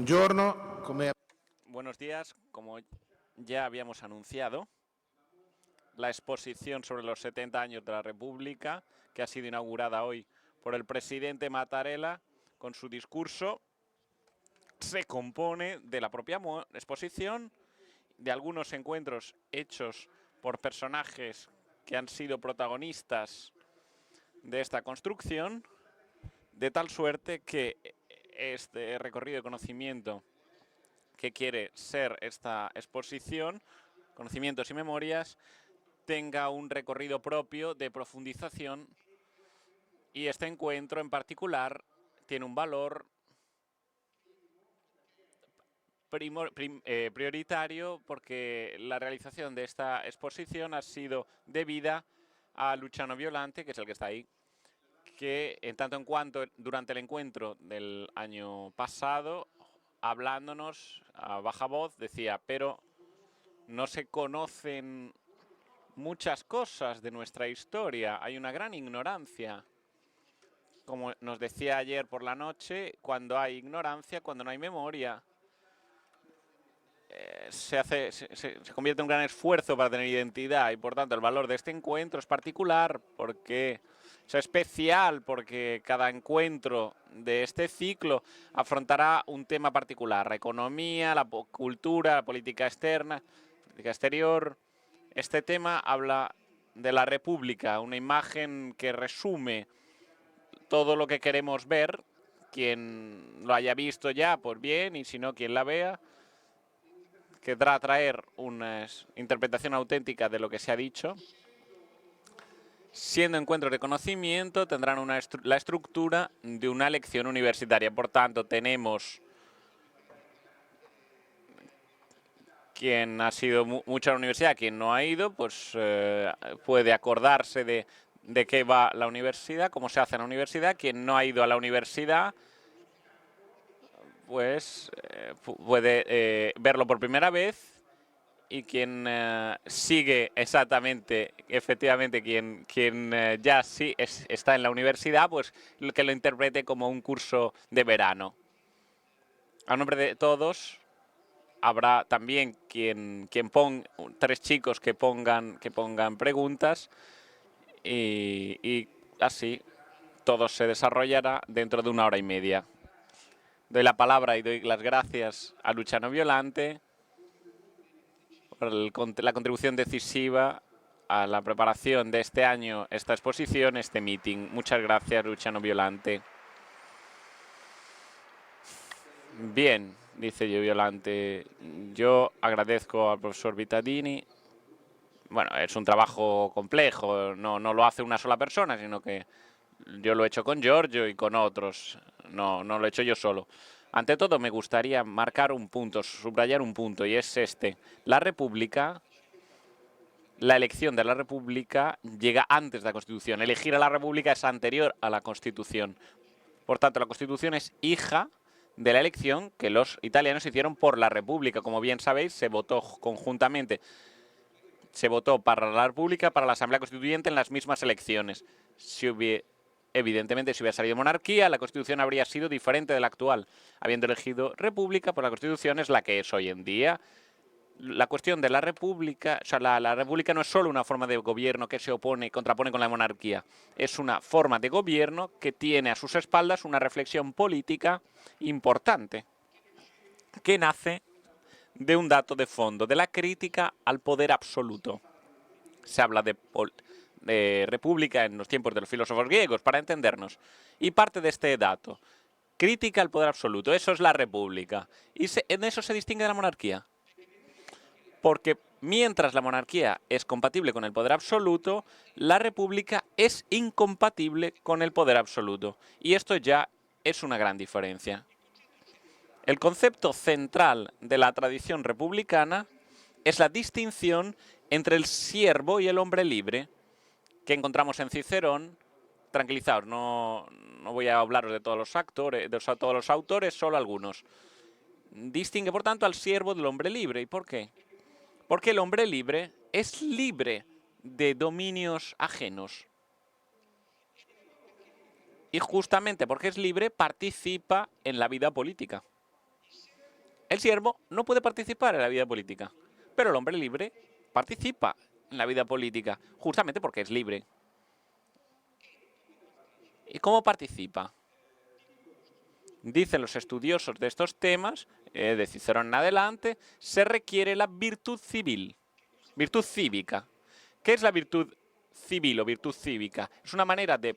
Buongiorno, come Buenos días. Como ya habíamos anunciado, la exposición sobre los 70 años de la República, que ha sido inaugurada hoy por el presidente Mattarella con su discurso, se compone de la propia exposición, de algunos encuentros hechos por personajes que han sido protagonistas de esta construcción, de tal suerte que este recorrido de conocimiento que quiere ser esta exposición, Conocimientos y Memorias, tenga un recorrido propio de profundización, y este encuentro en particular tiene un valor prioritario porque la realización de esta exposición ha sido debida a Luciano Violante, que es el que está ahí, que en tanto en cuanto durante el encuentro del año pasado, hablándonos a baja voz, decía: pero no se conocen muchas cosas de nuestra historia, hay una gran ignorancia. Como nos decía ayer por la noche, cuando hay ignorancia, cuando no hay memoria, se convierte en un gran esfuerzo para tener identidad, y por tanto el valor de este encuentro es particular porque es especial, porque cada encuentro de este ciclo afrontará un tema particular: la economía, la cultura, la política externa, política exterior. Este tema habla de la República, una imagen que resume todo lo que queremos ver. Quien lo haya visto ya, pues bien, y si no, quien la vea, querrá traer una interpretación auténtica de lo que se ha dicho. Siendo encuentros de conocimiento, tendrán la estructura de una lección universitaria. Por tanto, tenemos quien ha sido mucho a la universidad, quien no ha ido, pues puede acordarse de qué va la universidad, cómo se hace en la universidad. Quien no ha ido a la universidad, pues puede verlo por primera vez. Y quien sigue efectivamente, quien ya sí está en la universidad, pues que lo interprete como un curso de verano. A nombre de todos, habrá también quien ponga, tres chicos que pongan preguntas, y así todo se desarrollará dentro de 1 hora y media. Doy la palabra y doy las gracias a Luciano Violante por la contribución decisiva a la preparación de este año, esta exposición, este meeting. Muchas gracias, Luciano Violante. Bien, dice Violante, yo agradezco al profesor Vittadini. Bueno, es un trabajo complejo, no lo hace una sola persona, sino que yo lo he hecho con Giorgio y con otros, no lo he hecho yo solo. Ante todo, me gustaría marcar un punto, subrayar un punto, y es este: la República, la elección de la República llega antes de la Constitución. Elegir a la República es anterior a la Constitución. Por tanto, la Constitución es hija de la elección que los italianos hicieron por la República. Como bien sabéis, se votó conjuntamente. Se votó para la República, para la Asamblea Constituyente en las mismas elecciones. Evidentemente, si hubiera salido monarquía, la Constitución habría sido diferente de la actual. Habiendo elegido República, pues la Constitución es la que es hoy en día. La cuestión de la República, o sea, la República no es solo una forma de gobierno que se contrapone con la monarquía. Es una forma de gobierno que tiene a sus espaldas una reflexión política importante, que nace de un dato de fondo, de la crítica al poder absoluto. Se habla de república en los tiempos de los filósofos griegos, para entendernos, y parte de este dato: crítica al poder absoluto. Eso es la República. Y en eso se distingue de la monarquía. Porque mientras la monarquía es compatible con el poder absoluto, la república es incompatible con el poder absoluto. Y esto ya es una gran diferencia. El concepto central de la tradición republicana es la distinción entre el siervo y el hombre libre, que encontramos en Cicerón. Tranquilizaos, no voy a hablaros de todos los autores, solo algunos. Distingue, por tanto, al siervo del hombre libre. ¿Y por qué? Porque el hombre libre es libre de dominios ajenos. Y justamente porque es libre, participa en la vida política. El siervo no puede participar en la vida política, pero el hombre libre participa en la vida política, justamente porque es libre. ¿Y cómo participa? Dicen los estudiosos de estos temas, de Cicerón en adelante, se requiere la virtud civil, virtud cívica. ¿Qué es la virtud civil o virtud cívica? Es una manera de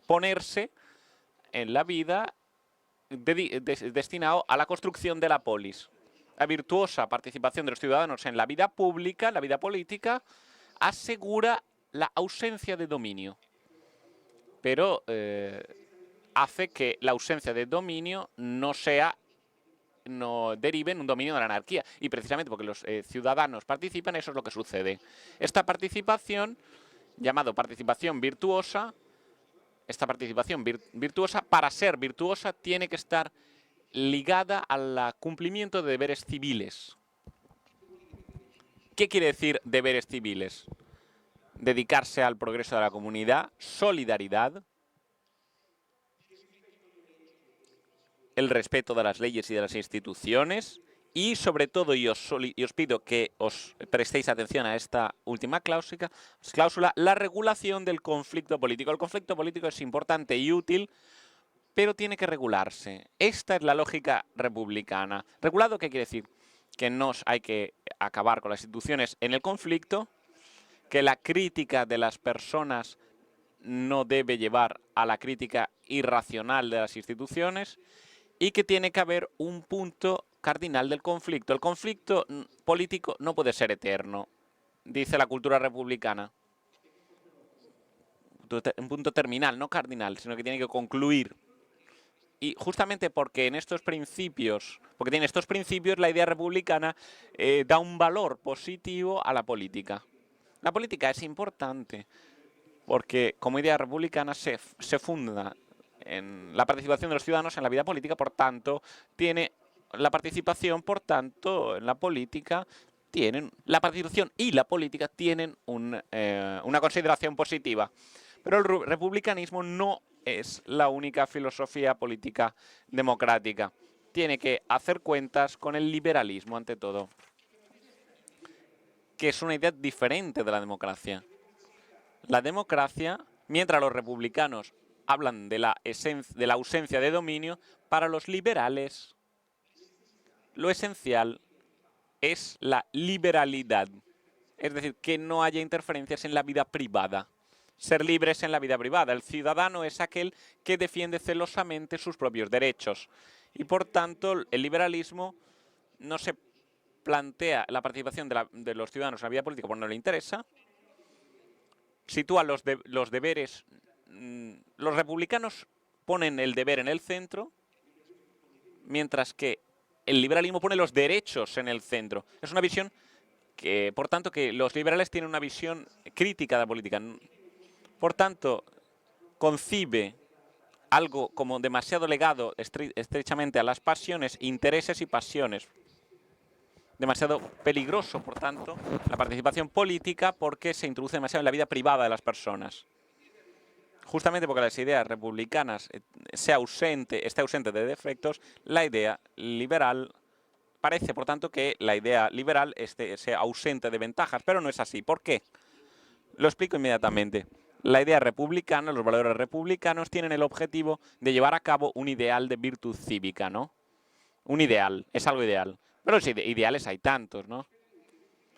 ponerse en la vida destinado a la construcción de la polis. La virtuosa participación de los ciudadanos en la vida pública, en la vida política, asegura la ausencia de dominio. Pero hace que la ausencia de dominio no derive en un dominio de la anarquía. Y precisamente porque los ciudadanos participan, eso es lo que sucede. Esta participación, llamada participación virtuosa, virtuosa, para ser virtuosa, tiene que estar ligada al cumplimiento de deberes civiles. ¿Qué quiere decir deberes civiles? Dedicarse al progreso de la comunidad, solidaridad, el respeto de las leyes y de las instituciones y, sobre todo, y os pido que os prestéis atención a esta última cláusula, la regulación del conflicto político. El conflicto político es importante y útil, pero tiene que regularse. Esta es la lógica republicana. ¿Regulado qué quiere decir? Que no hay que acabar con las instituciones en el conflicto, que la crítica de las personas no debe llevar a la crítica irracional de las instituciones y que tiene que haber un punto cardinal del conflicto. El conflicto político no puede ser eterno, dice la cultura republicana. Un punto terminal, no cardinal, sino que tiene que concluir. Y justamente porque en estos principios, la idea republicana da un valor positivo a la política. La política es importante porque como idea republicana se funda en la participación de los ciudadanos en la vida política, por tanto, la participación en la política la participación y la política tienen una consideración positiva. Pero el republicanismo no es la única filosofía política democrática. Tiene que hacer cuentas con el liberalismo ante todo, que es una idea diferente de la democracia. La democracia, mientras los republicanos hablan de la ausencia de dominio, para los liberales lo esencial es la liberalidad. Es decir, que no haya interferencias en la vida privada. Ser libres en la vida privada. El ciudadano es aquel que defiende celosamente sus propios derechos. Y por tanto, el liberalismo no se plantea la participación de los ciudadanos en la vida política porque no le interesa. Sitúa los deberes. Los republicanos ponen el deber en el centro, mientras que el liberalismo pone los derechos en el centro. Es una visión que, por tanto, que los liberales tienen una visión crítica de la política. Por tanto, concibe algo como demasiado legado estrechamente a las pasiones, intereses y pasiones. Demasiado peligroso, por tanto, la participación política porque se introduce demasiado en la vida privada de las personas. Justamente porque las ideas republicanas esté ausente de defectos, la idea liberal parece, por tanto, que la idea liberal sea ausente de ventajas, pero no es así. ¿Por qué? Lo explico inmediatamente. La idea republicana, los valores republicanos tienen el objetivo de llevar a cabo un ideal de virtud cívica, ¿no? Un ideal, es algo ideal. Pero ideales hay tantos, ¿no?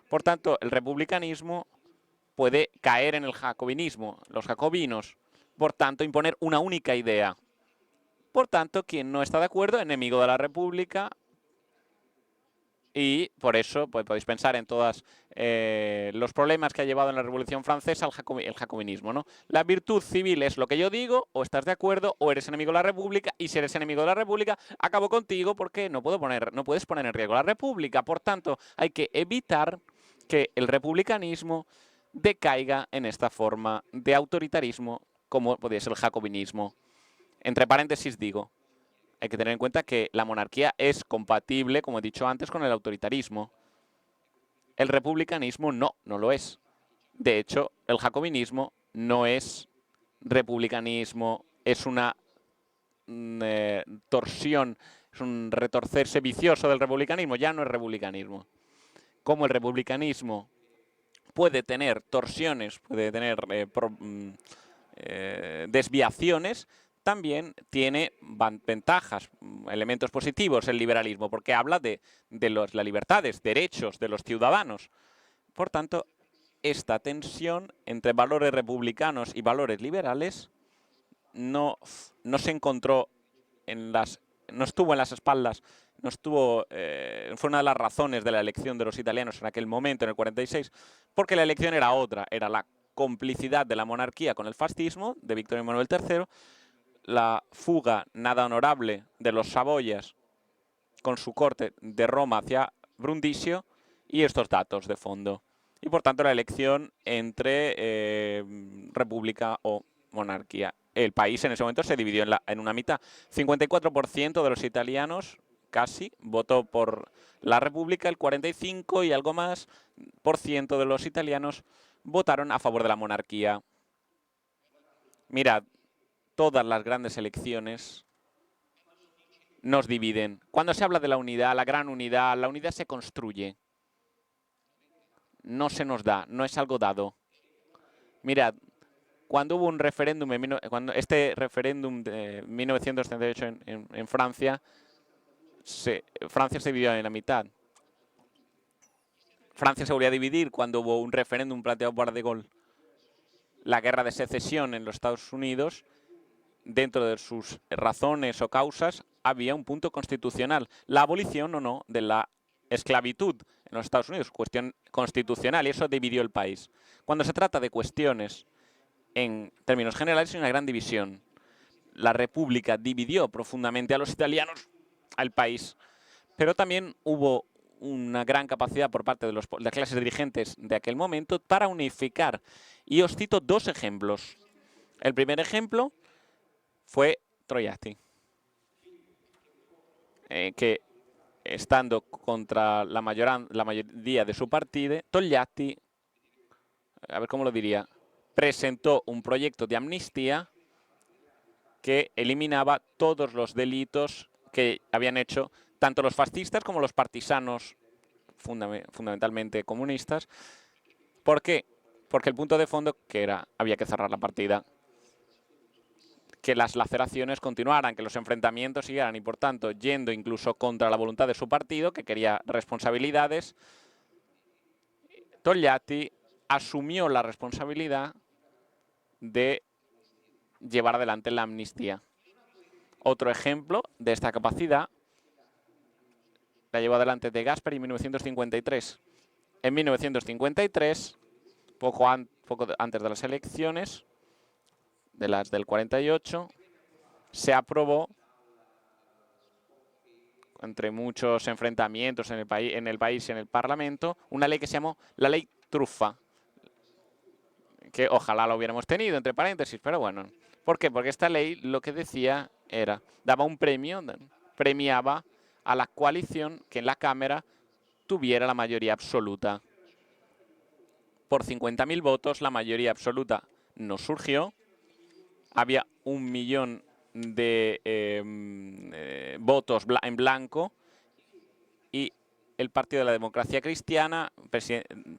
Por tanto, el republicanismo puede caer en el jacobinismo, los jacobinos. Por tanto, imponer una única idea. Por tanto, quien no está de acuerdo, enemigo de la república. Y por eso pues, podéis pensar en todos los problemas que ha llevado en la Revolución Francesa el jacobinismo, ¿no? La virtud civil es lo que yo digo, o estás de acuerdo, o eres enemigo de la República, y si eres enemigo de la República, acabo contigo porque no puedes poner en riesgo la República. Por tanto, hay que evitar que el republicanismo decaiga en esta forma de autoritarismo como podría ser el jacobinismo. Entre paréntesis digo, hay que tener en cuenta que la monarquía es compatible, como he dicho antes, con el autoritarismo. El republicanismo no lo es. De hecho, el jacobinismo no es republicanismo, es una torsión es un retorcerse vicioso del republicanismo, ya no es republicanismo. Como el republicanismo puede tener torsiones, puede tener desviaciones, también tiene ventajas, elementos positivos el liberalismo, porque habla de las libertades, derechos de los ciudadanos. Por tanto, esta tensión entre valores republicanos y valores liberales no se encontró no estuvo en las espaldas, fue una de las razones de la elección de los italianos en aquel momento, en el 46, porque la elección era otra, era la complicidad de la monarquía con el fascismo de Victorio Emanuel III, la fuga nada honorable de los Saboyas con su corte de Roma hacia Brundisio y estos datos de fondo. Y por tanto la elección entre república o monarquía. El país en ese momento se dividió en una mitad. 54% de los italianos, casi, votó por la república, el 45 y algo más por ciento de los italianos votaron a favor de la monarquía. Mirad, todas las grandes elecciones nos dividen. Cuando se habla de la unidad la unidad se construye. No se nos da, no es algo dado. Mirad, cuando hubo un referéndum, cuando este referéndum de 1938 en Francia, Francia se dividió en la mitad. Francia se volvió a dividir cuando hubo un referéndum planteado por De Gaulle. La guerra de secesión en los Estados Unidos, dentro de sus razones o causas, había un punto constitucional. La abolición o no de la esclavitud en los Estados Unidos, cuestión constitucional, y eso dividió el país. Cuando se trata de cuestiones en términos generales, hay una gran división. La República dividió profundamente a los italianos, al país, pero también hubo una gran capacidad por parte de las clases dirigentes de aquel momento para unificar. Y os cito dos ejemplos. El primer ejemplo fue Togliatti, que estando contra la mayoría de su partido, Togliatti, a ver cómo lo diría, presentó un proyecto de amnistía que eliminaba todos los delitos que habían hecho tanto los fascistas como los partisanos, fundamentalmente comunistas. ¿Por qué? Porque el punto de fondo que era, había que cerrar la partida, que las laceraciones continuaran, que los enfrentamientos siguieran y, por tanto, yendo incluso contra la voluntad de su partido, que quería responsabilidades, Togliatti asumió la responsabilidad de llevar adelante la amnistía. Otro ejemplo de esta capacidad la llevó adelante De Gasperi en 1953. En 1953, poco antes de las elecciones, de las del 48, se aprobó, entre muchos enfrentamientos en el país y en el Parlamento, una ley que se llamó la Ley Truffa, que ojalá la hubiéramos tenido, entre paréntesis, pero bueno. ¿Por qué? Porque esta ley lo que decía era, daba un premio, premiaba a la coalición que en la Cámara tuviera la mayoría absoluta. Por 50.000 votos, la mayoría absoluta no surgió. Había 1 millón de votos en blanco y el Partido de la Democracia Cristiana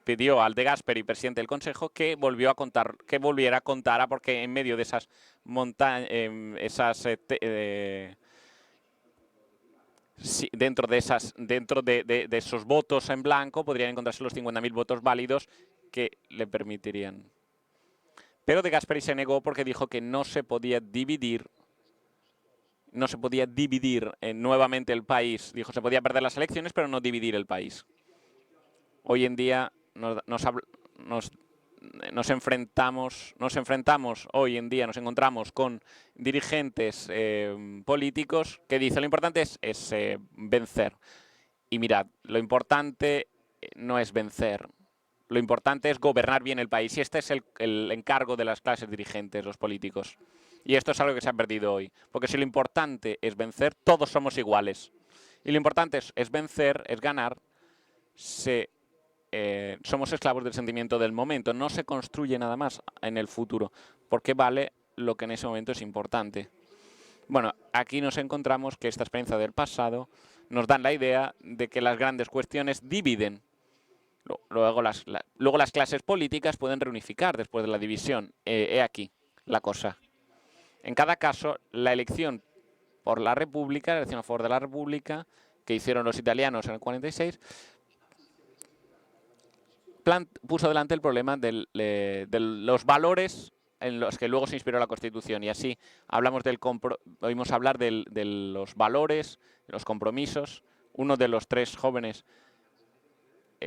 pidió al De Gasperi, presidente del Consejo, que volviera a contar, porque en medio de esas montañas, dentro de esos votos en blanco podrían encontrarse los 50.000 votos válidos que le permitirían. Pero De Gasperi se negó porque dijo que no se podía dividir nuevamente el país. Dijo, se podía perder las elecciones, pero no dividir el país. Hoy en día nos enfrentamos hoy en día, nos encontramos con dirigentes políticos que dicen lo importante es vencer. Y mirad, lo importante no es vencer. Lo importante es gobernar bien el país y este es el encargo de las clases dirigentes, los políticos. Y esto es algo que se ha perdido hoy, porque si lo importante es vencer, todos somos iguales. Y lo importante es vencer, es ganar, somos esclavos del sentimiento del momento, no se construye nada más en el futuro, porque vale lo que en ese momento es importante. Bueno, aquí nos encontramos que esta experiencia del pasado nos dan la idea de que las grandes cuestiones dividen. Luego las clases políticas pueden reunificar después de la división. He aquí la cosa. En cada caso, la elección por la República, la elección a favor de la República, que hicieron los italianos en el 46, puso delante el problema de los valores en los que luego se inspiró la Constitución. Y así oímos hablar de los valores, de los compromisos. Uno de los tres jóvenes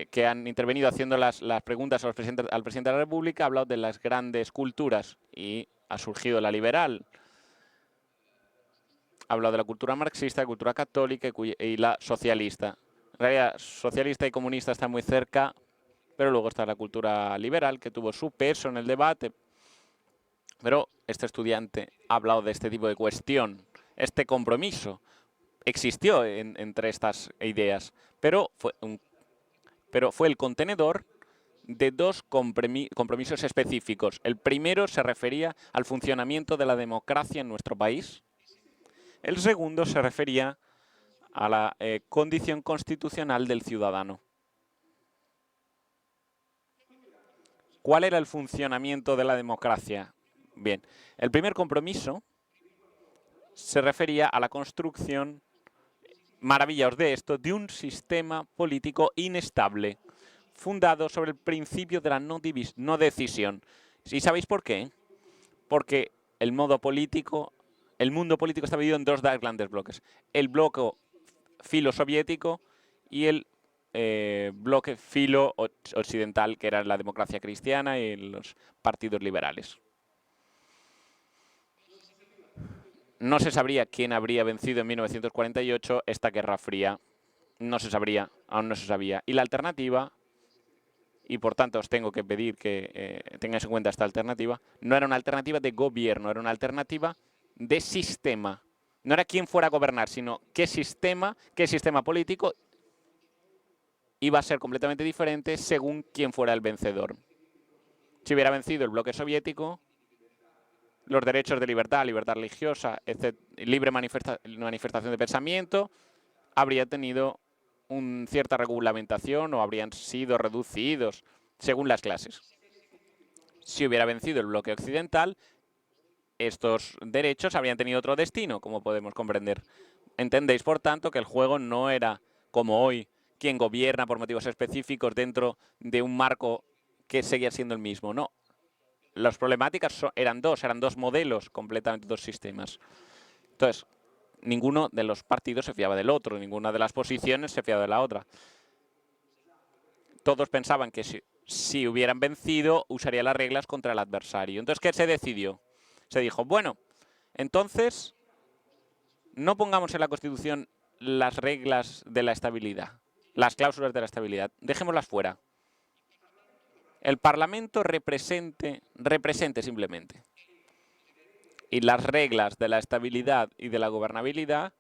que han intervenido haciendo las preguntas al presidente de la República ha hablado de las grandes culturas y ha surgido la liberal. Ha hablado de la cultura marxista, la cultura católica y la socialista. En realidad, socialista y comunista están muy cerca, pero luego está la cultura liberal, que tuvo su peso en el debate. Pero este estudiante ha hablado de este tipo de cuestión. Este compromiso existió entre estas ideas, pero fue el contenedor de dos compromisos específicos. El primero se refería al funcionamiento de la democracia en nuestro país. El segundo se refería a la condición constitucional del ciudadano. ¿Cuál era el funcionamiento de la democracia? Bien, el primer compromiso se refería a la construcción, maravillaos de esto, de un sistema político inestable, fundado sobre el principio de la no decisión. ¿Y sabéis por qué? Porque el mundo político está dividido en dos grandes bloques. El bloque filo-soviético y el bloque filo-occidental, que era la democracia cristiana y los partidos liberales. No se sabría quién habría vencido en 1948 esta Guerra Fría. No se sabría, aún no se sabía. Y la alternativa, y por tanto os tengo que pedir que tengáis en cuenta esta alternativa, no era una alternativa de gobierno, era una alternativa de sistema. No era quién fuera a gobernar, sino qué sistema político iba a ser completamente diferente según quién fuera el vencedor. Si hubiera vencido el bloque soviético, los derechos de libertad religiosa, libre manifestación de pensamiento, habría tenido cierta regulamentación o habrían sido reducidos según las clases. Si hubiera vencido el bloque occidental, estos derechos habrían tenido otro destino, como podemos comprender. Entendéis, por tanto, que el juego no era, como hoy, quien gobierna por motivos específicos dentro de un marco que seguía siendo el mismo. No. Las problemáticas eran dos modelos, completamente dos sistemas. Entonces, ninguno de los partidos se fiaba del otro, ninguna de las posiciones se fiaba de la otra. Todos pensaban que si hubieran vencido, usaría las reglas contra el adversario. Entonces, ¿qué se decidió? Se dijo, bueno, entonces no pongamos en la Constitución las reglas de la estabilidad, las cláusulas de la estabilidad, dejémoslas fuera. El Parlamento represente simplemente. Y las reglas de la estabilidad y de la gobernabilidad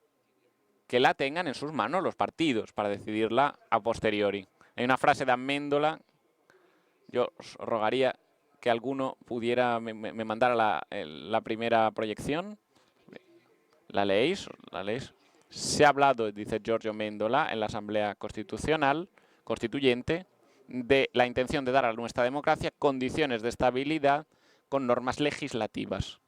que la tengan en sus manos los partidos para decidirla a posteriori. Hay una frase de Amendola, yo os rogaría que alguno pudiera me mandara la primera proyección. ¿La leéis? Se ha hablado, dice Giorgio Amendola, en la Asamblea Constituyente, de la intención de dar a nuestra democracia condiciones de estabilidad con normas legislativas,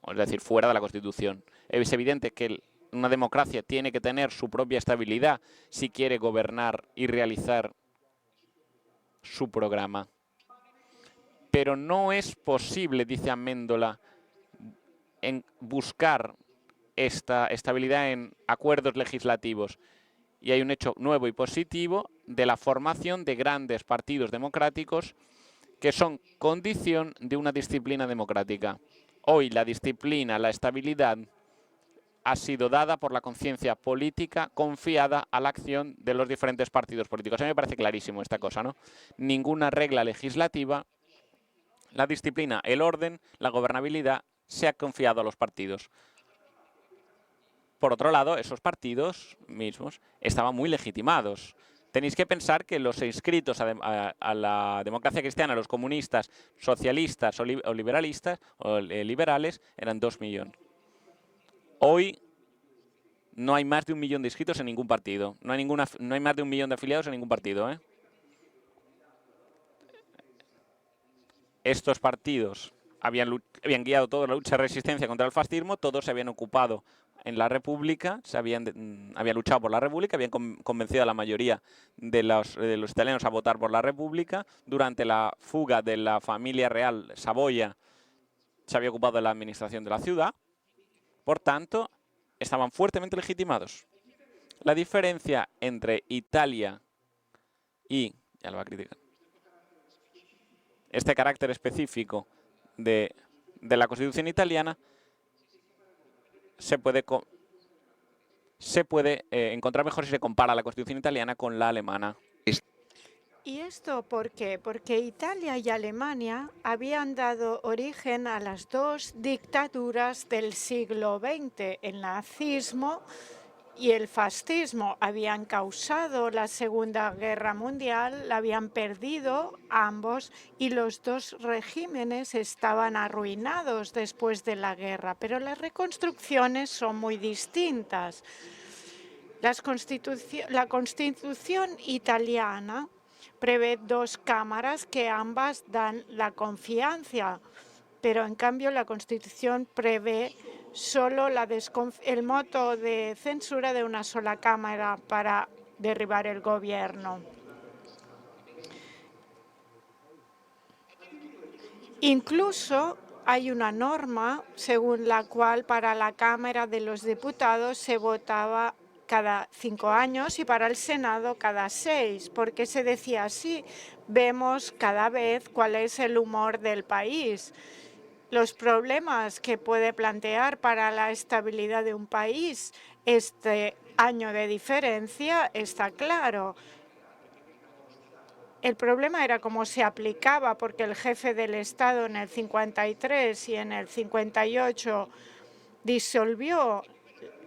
es decir, fuera de la Constitución. Es evidente que una democracia tiene que tener su propia estabilidad si quiere gobernar y realizar su programa. Pero no es posible, dice Amendola, buscar esta estabilidad en acuerdos legislativos. Y hay un hecho nuevo y positivo de la formación de grandes partidos democráticos que son condición de una disciplina democrática. Hoy la disciplina, la estabilidad, ha sido dada por la conciencia política confiada a la acción de los diferentes partidos políticos. A mí me parece clarísimo esta cosa, ¿no? Ninguna regla legislativa, la disciplina, el orden, la gobernabilidad se ha confiado a los partidos. Por otro lado, esos partidos mismos estaban muy legitimados. Tenéis que pensar que los inscritos a la democracia cristiana, los comunistas, socialistas o liberalistas o liberales, eran 2 millones. Hoy no hay más de 1 millón de inscritos en ningún partido. No hay más de 1 millón de afiliados en ningún partido, ¿eh? Estos partidos habían guiado toda la lucha de resistencia contra el fascismo, todos se habían ocupado en la República, habían luchado por la República, habían convencido a la mayoría de los italianos a votar por la República. Durante la fuga de la familia real Saboya se había ocupado de la administración de la ciudad. Por tanto, estaban fuertemente legitimados. La diferencia entre Italia y, ya lo va a criticar, este carácter específico de la Constitución italiana se puede encontrar mejor si se compara la Constitución italiana con la alemana. ¿Y esto por qué? Porque Italia y Alemania habían dado origen a las dos dictaduras del siglo XX, el nazismo y el fascismo. Habían causado la Segunda Guerra Mundial, la habían perdido ambos y los dos regímenes estaban arruinados después de la guerra, pero las reconstrucciones son muy distintas. La Constitución italiana prevé 2 cámaras que ambas dan la confianza, pero en cambio la Constitución prevé solo el modo de censura de una sola cámara para derribar el gobierno. Incluso hay una norma según la cual para la Cámara de los Diputados se votaba cada 5 años y para el Senado cada 6. ¿Por qué se decía así? Vemos cada vez cuál es el humor del país. Los problemas que puede plantear para la estabilidad de un país este año de diferencia está claro. El problema era cómo se aplicaba, porque el jefe del Estado en el 53 y en el 58 disolvió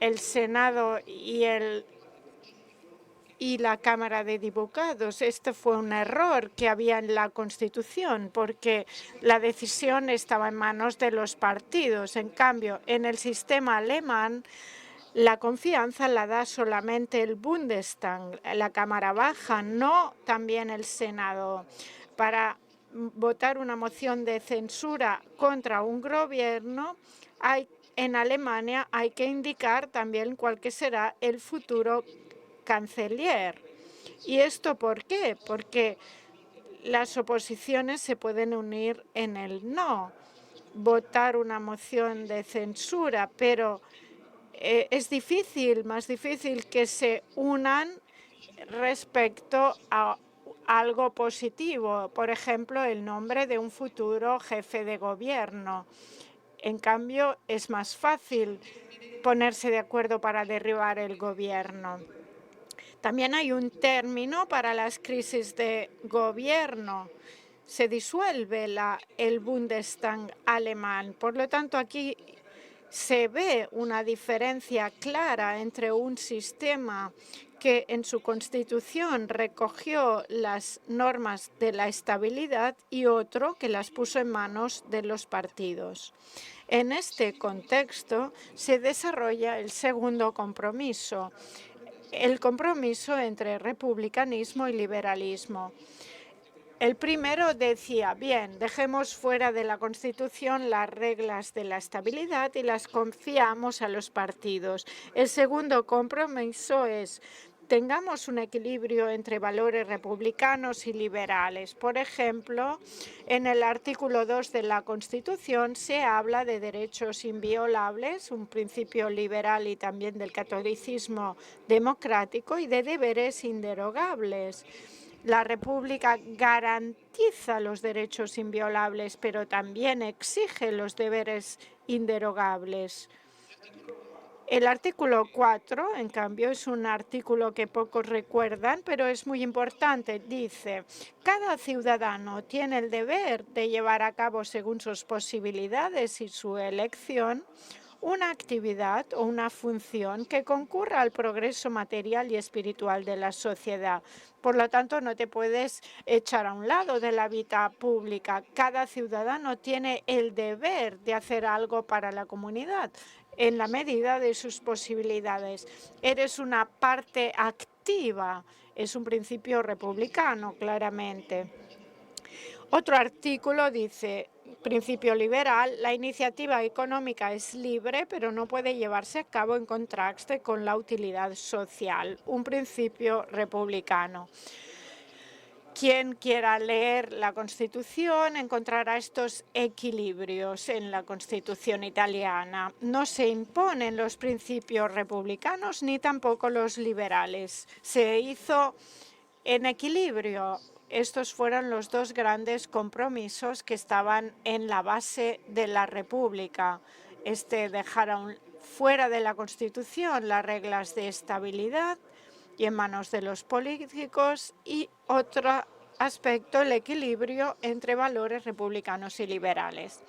el Senado y la Cámara de Diputados. Este fue un error que había en la Constitución, porque la decisión estaba en manos de los partidos. En cambio, en el sistema alemán, la confianza la da solamente el Bundestag, la Cámara Baja, no también el Senado. Para votar una moción de censura contra un gobierno, en Alemania hay que indicar también cuál que será el futuro canciller. ¿Y esto por qué? Porque las oposiciones se pueden unir en el no, votar una moción de censura, pero es difícil, más difícil que se unan respecto a algo positivo, por ejemplo, el nombre de un futuro jefe de gobierno. En cambio, es más fácil ponerse de acuerdo para derribar el gobierno. También hay un término para las crisis de gobierno. Se disuelve el Bundestag alemán. Por lo tanto, aquí se ve una diferencia clara entre un sistema que en su constitución recogió las normas de la estabilidad y otro que las puso en manos de los partidos. En este contexto se desarrolla el segundo compromiso, el compromiso entre republicanismo y liberalismo. El primero decía, bien, dejemos fuera de la Constitución las reglas de la estabilidad y las confiamos a los partidos. El segundo compromiso es, tengamos un equilibrio entre valores republicanos y liberales. Por ejemplo, en el artículo 2 de la Constitución se habla de derechos inviolables, un principio liberal y también del catolicismo democrático, y de deberes inderogables. La República garantiza los derechos inviolables, pero también exige los deberes inderogables. El artículo 4, en cambio, es un artículo que pocos recuerdan, pero es muy importante. Dice, cada ciudadano tiene el deber de llevar a cabo, según sus posibilidades y su elección, una actividad o una función que concurra al progreso material y espiritual de la sociedad. Por lo tanto, no te puedes echar a un lado de la vida pública. Cada ciudadano tiene el deber de hacer algo para la comunidad. en la medida de sus posibilidades. Eres una parte activa. Es un principio republicano, claramente. Otro artículo dice, principio liberal, la iniciativa económica es libre, pero no puede llevarse a cabo en contraste con la utilidad social, un principio republicano. Quien quiera leer la Constitución encontrará estos equilibrios en la Constitución italiana. No se imponen los principios republicanos ni tampoco los liberales. Se hizo en equilibrio. Estos fueron los dos grandes compromisos que estaban en la base de la República. Dejar fuera de la Constitución las reglas de estabilidad y en manos de los políticos, y otro aspecto, el equilibrio entre valores republicanos y liberales.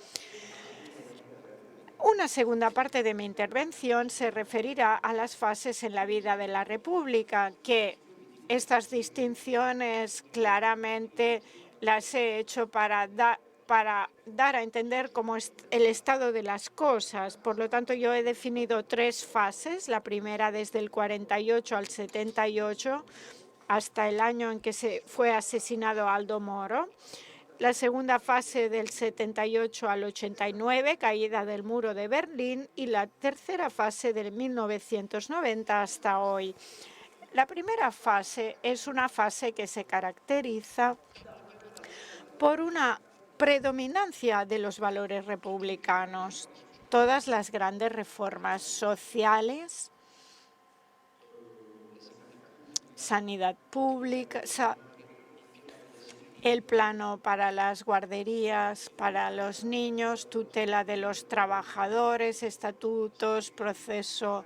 Una segunda parte de mi intervención se referirá a las fases en la vida de la República, que estas distinciones claramente las he hecho para dar a entender cómo es el estado de las cosas. Por lo tanto, yo he definido 3 fases. La primera desde el 48 al 78, hasta el año en que fue asesinado Aldo Moro. La segunda fase del 78 al 89, caída del muro de Berlín. Y la tercera fase del 1990 hasta hoy. La primera fase es una fase que se caracteriza por una predominancia de los valores republicanos. Todas las grandes reformas sociales, sanidad pública, el plano para las guarderías, para los niños, tutela de los trabajadores, estatutos, proceso,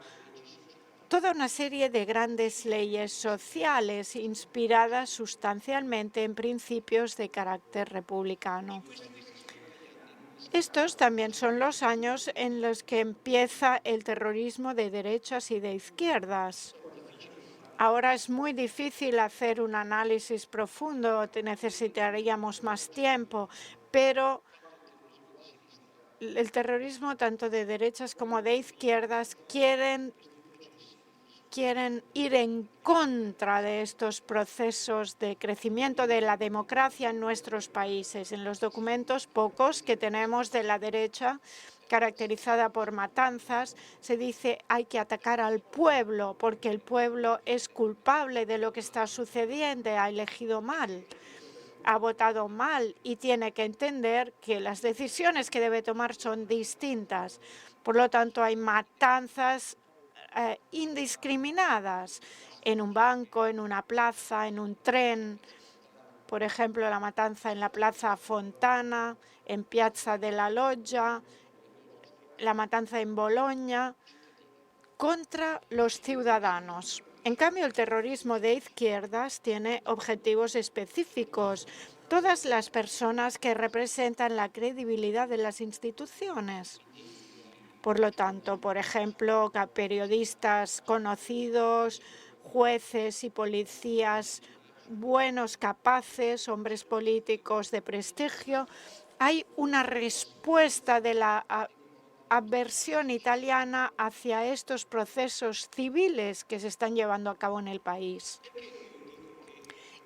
toda una serie de grandes leyes sociales inspiradas sustancialmente en principios de carácter republicano. Estos también son los años en los que empieza el terrorismo de derechas y de izquierdas. Ahora es muy difícil hacer un análisis profundo, necesitaríamos más tiempo, pero el terrorismo tanto de derechas como de izquierdas quieren ir en contra de estos procesos de crecimiento de la democracia en nuestros países. En los documentos pocos que tenemos de la derecha, caracterizada por matanzas, se dice hay que atacar al pueblo porque el pueblo es culpable de lo que está sucediendo, ha elegido mal, ha votado mal y tiene que entender que las decisiones que debe tomar son distintas. Por lo tanto, hay matanzas indiscriminadas en un banco, en una plaza, en un tren. Por ejemplo, la matanza en la Plaza Fontana, en Piazza della Loggia, la matanza en Bolonia, contra los ciudadanos. En cambio, el terrorismo de izquierdas tiene objetivos específicos. Todas las personas que representan la credibilidad de las instituciones. Por lo tanto, por ejemplo, periodistas conocidos, jueces y policías buenos, capaces, hombres políticos de prestigio, hay una respuesta de la aversión italiana hacia estos procesos civiles que se están llevando a cabo en el país.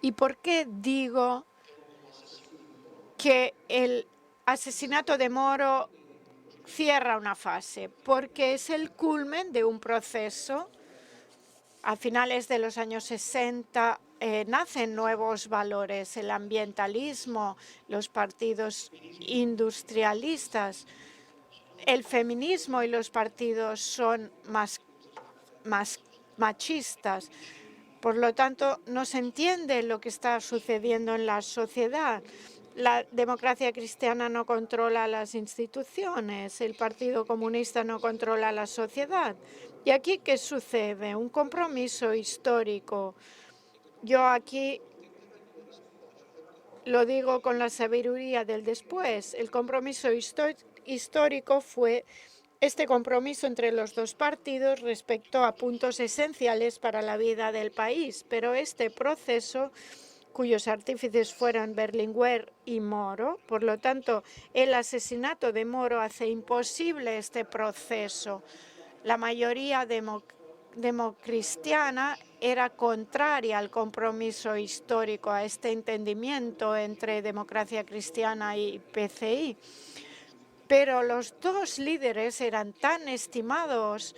¿Y por qué digo que el asesinato de Moro cierra una fase? Porque es el culmen de un proceso. A finales de los años 60 nacen nuevos valores, el ambientalismo, los partidos industrialistas, el feminismo, y los partidos son más machistas. Por lo tanto, no se entiende lo que está sucediendo en la sociedad. La democracia cristiana no controla las instituciones, el Partido Comunista no controla la sociedad. ¿Y aquí qué sucede? Un compromiso histórico. Yo aquí lo digo con la sabiduría del después. El compromiso histórico fue este compromiso entre los dos partidos respecto a puntos esenciales para la vida del país. Pero este proceso cuyos artífices fueron Berlinguer y Moro. Por lo tanto, el asesinato de Moro hace imposible este proceso. La mayoría democristiana era contraria al compromiso histórico, a este entendimiento entre democracia cristiana y PCI. Pero los dos líderes eran tan estimados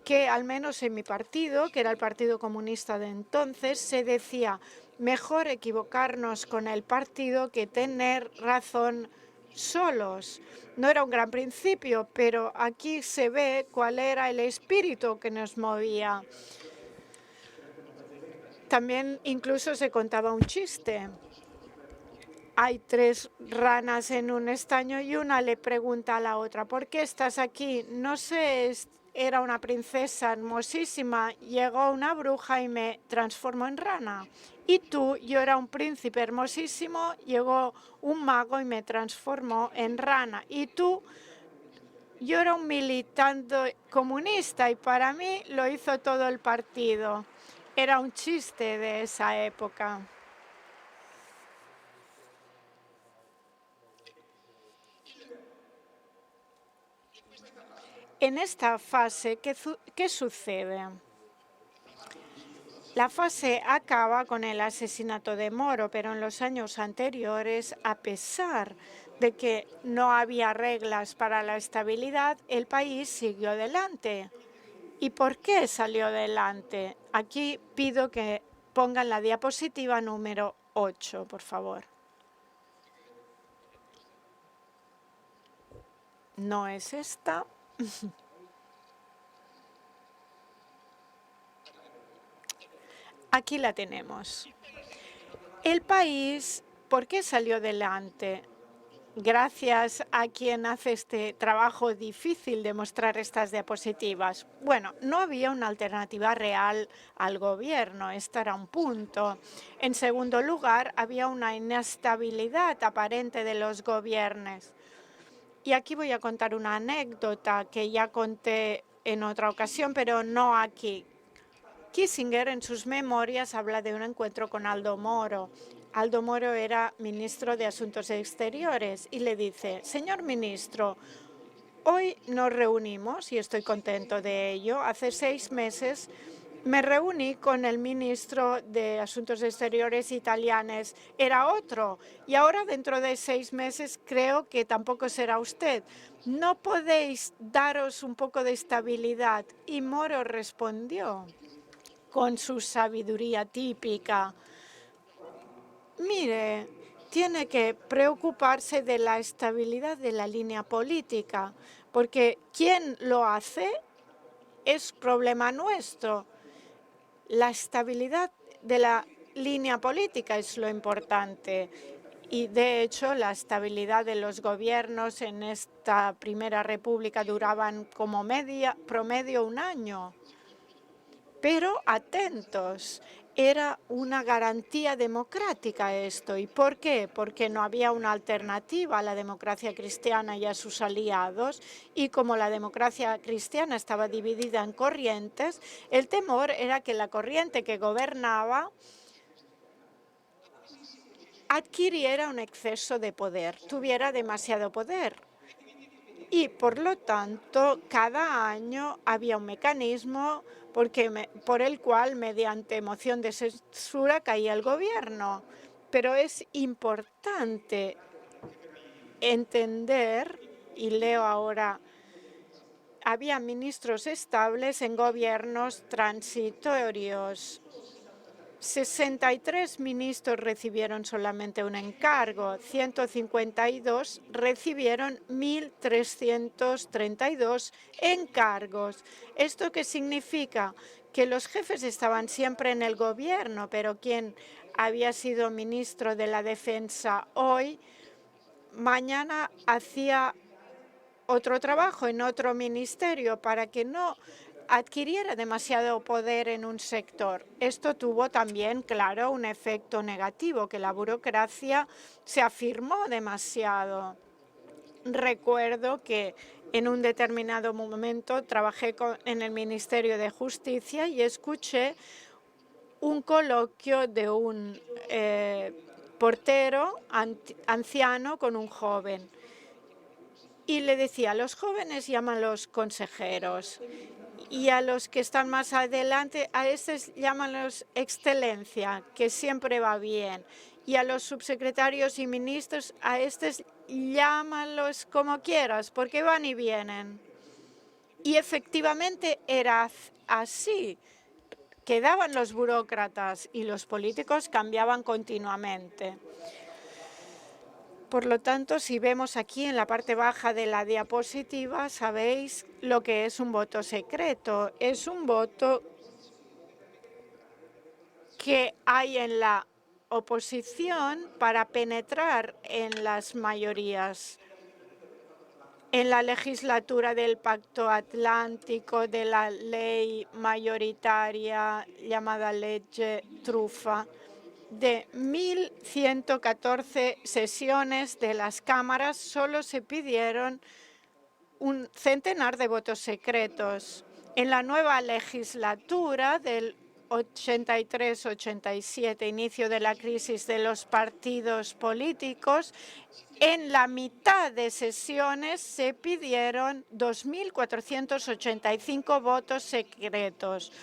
que, al menos en mi partido, que era el Partido Comunista de entonces, se decía, mejor equivocarnos con el partido que tener razón solos. No era un gran principio, pero aquí se ve cuál era el espíritu que nos movía. También incluso se contaba un chiste. Hay 3 ranas en un estaño y una le pregunta a la otra, ¿por qué estás aquí? No sé, era una princesa hermosísima, llegó una bruja y me transformó en rana. Y tú, yo era un príncipe hermosísimo, llegó un mago y me transformó en rana. Y tú, yo era un militante comunista y para mí lo hizo todo el partido. Era un chiste de esa época. En esta fase, ¿qué sucede? La fase acaba con el asesinato de Moro, pero en los años anteriores, a pesar de que no había reglas para la estabilidad, el país siguió adelante. ¿Y por qué salió adelante? Aquí pido que pongan la diapositiva número 8, por favor. No es esta. Aquí la tenemos. El país, ¿por qué salió adelante? Gracias a quien hace este trabajo difícil de mostrar estas diapositivas. Bueno, no había una alternativa real al gobierno, este era un punto. En segundo lugar, había una inestabilidad aparente de los gobiernos. Y aquí voy a contar una anécdota que ya conté en otra ocasión, pero no aquí. Kissinger en sus memorias habla de un encuentro con Aldo Moro. Aldo Moro era ministro de Asuntos Exteriores y le dice, señor ministro, hoy nos reunimos y estoy contento de ello. Hace 6 meses me reuní con el ministro de Asuntos Exteriores italianos. Era otro y ahora dentro de 6 meses creo que tampoco será usted. ¿No podéis daros un poco de estabilidad? Y Moro respondió con su sabiduría típica. Mire, tiene que preocuparse de la estabilidad de la línea política, porque quien lo hace es problema nuestro. La estabilidad de la línea política es lo importante. Y, de hecho, la estabilidad de los gobiernos en esta Primera República duraban como promedio 1 año. Pero atentos, era una garantía democrática esto. ¿Y por qué? Porque no había una alternativa a la democracia cristiana y a sus aliados. Y como la democracia cristiana estaba dividida en corrientes, el temor era que la corriente que gobernaba adquiriera un exceso de poder, tuviera demasiado poder. Y, por lo tanto, cada año había un mecanismo por el cual, mediante moción de censura, caía el gobierno. Pero es importante entender, y leo ahora, había ministros estables en gobiernos transitorios. 63 ministros recibieron solamente un encargo, 152 recibieron 1.332 encargos. ¿Esto qué significa? Que los jefes estaban siempre en el gobierno, pero quien había sido ministro de la Defensa hoy, mañana hacía otro trabajo en otro ministerio para que no adquiriera demasiado poder en un sector. Esto tuvo también, claro, un efecto negativo, que la burocracia se afirmó demasiado. Recuerdo que en un determinado momento trabajé en el Ministerio de Justicia y escuché un coloquio de un portero anciano con un joven. Y le decía, los jóvenes llaman los consejeros y a los que están más adelante, a estos llámanlos excelencia, que siempre va bien. Y a los subsecretarios y ministros, a estos llámalos como quieras, porque van y vienen. Y efectivamente era así. Quedaban los burócratas y los políticos cambiaban continuamente. Por lo tanto, si vemos aquí en la parte baja de la diapositiva, sabéis lo que es un voto secreto. Es un voto que hay en la oposición para penetrar en las mayorías. En la legislatura del Pacto Atlántico, de la ley mayoritaria llamada Legge Truffa, de 1.114 sesiones de las cámaras, solo se pidieron un centenar de votos secretos. En la nueva legislatura del 83-87, inicio de la crisis de los partidos políticos, en la mitad de sesiones se pidieron 2.485 votos secretos.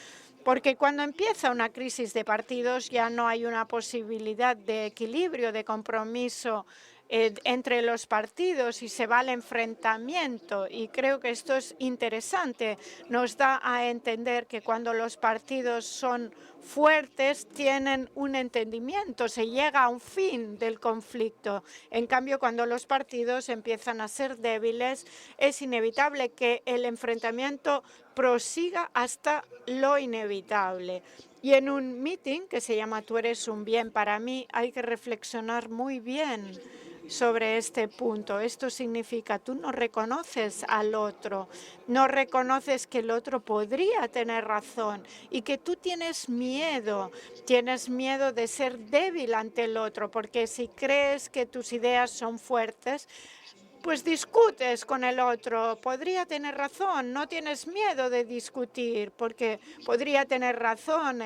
Porque cuando empieza una crisis de partidos ya no hay una posibilidad de equilibrio, de compromiso entre los partidos y se va al enfrentamiento. Y creo que esto es interesante. Nos da a entender que cuando los partidos son fuertes tienen un entendimiento, se llega a un fin del conflicto. En cambio, cuando los partidos empiezan a ser débiles, es inevitable que el enfrentamiento prosiga hasta lo inevitable. Y en un meeting que se llama Tú eres un bien para mí, hay que reflexionar muy bien sobre este punto. Esto significa tú no reconoces al otro, no reconoces que el otro podría tener razón y que tú tienes miedo de ser débil ante el otro, porque si crees que tus ideas son fuertes, pues discutes con el otro. Podría tener razón, no tienes miedo de discutir, porque podría tener razón.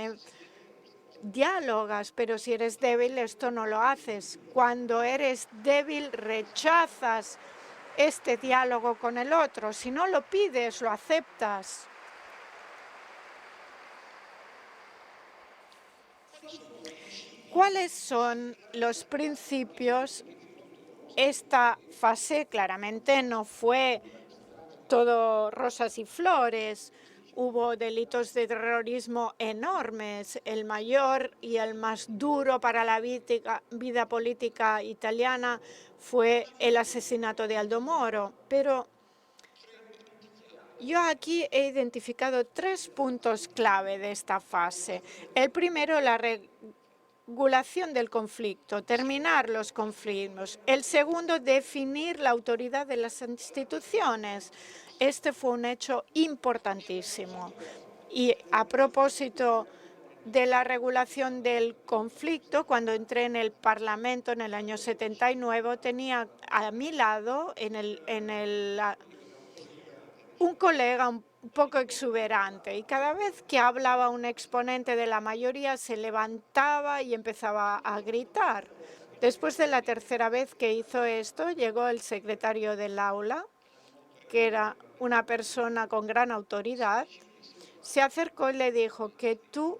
Diálogas, pero si eres débil, esto no lo haces. Cuando eres débil, rechazas este diálogo con el otro. Si no lo pides, lo aceptas. ¿Cuáles son los principios? Esta fase claramente no fue todo rosas y flores. Hubo delitos de terrorismo enormes. El mayor y el más duro para la vida política italiana fue el asesinato de Aldo Moro. Pero yo aquí he identificado 3 puntos clave de esta fase. El primero, la regulación del conflicto, terminar los conflictos. El segundo, definir la autoridad de las instituciones. Este fue un hecho importantísimo. Y a propósito de la regulación del conflicto, cuando entré en el Parlamento en el año 79, tenía a mi lado un colega un poco exuberante y cada vez que hablaba un exponente de la mayoría se levantaba y empezaba a gritar. Después de la tercera vez que hizo esto, llegó el secretario del aula, que era una persona con gran autoridad, se acercó y le dijo que tú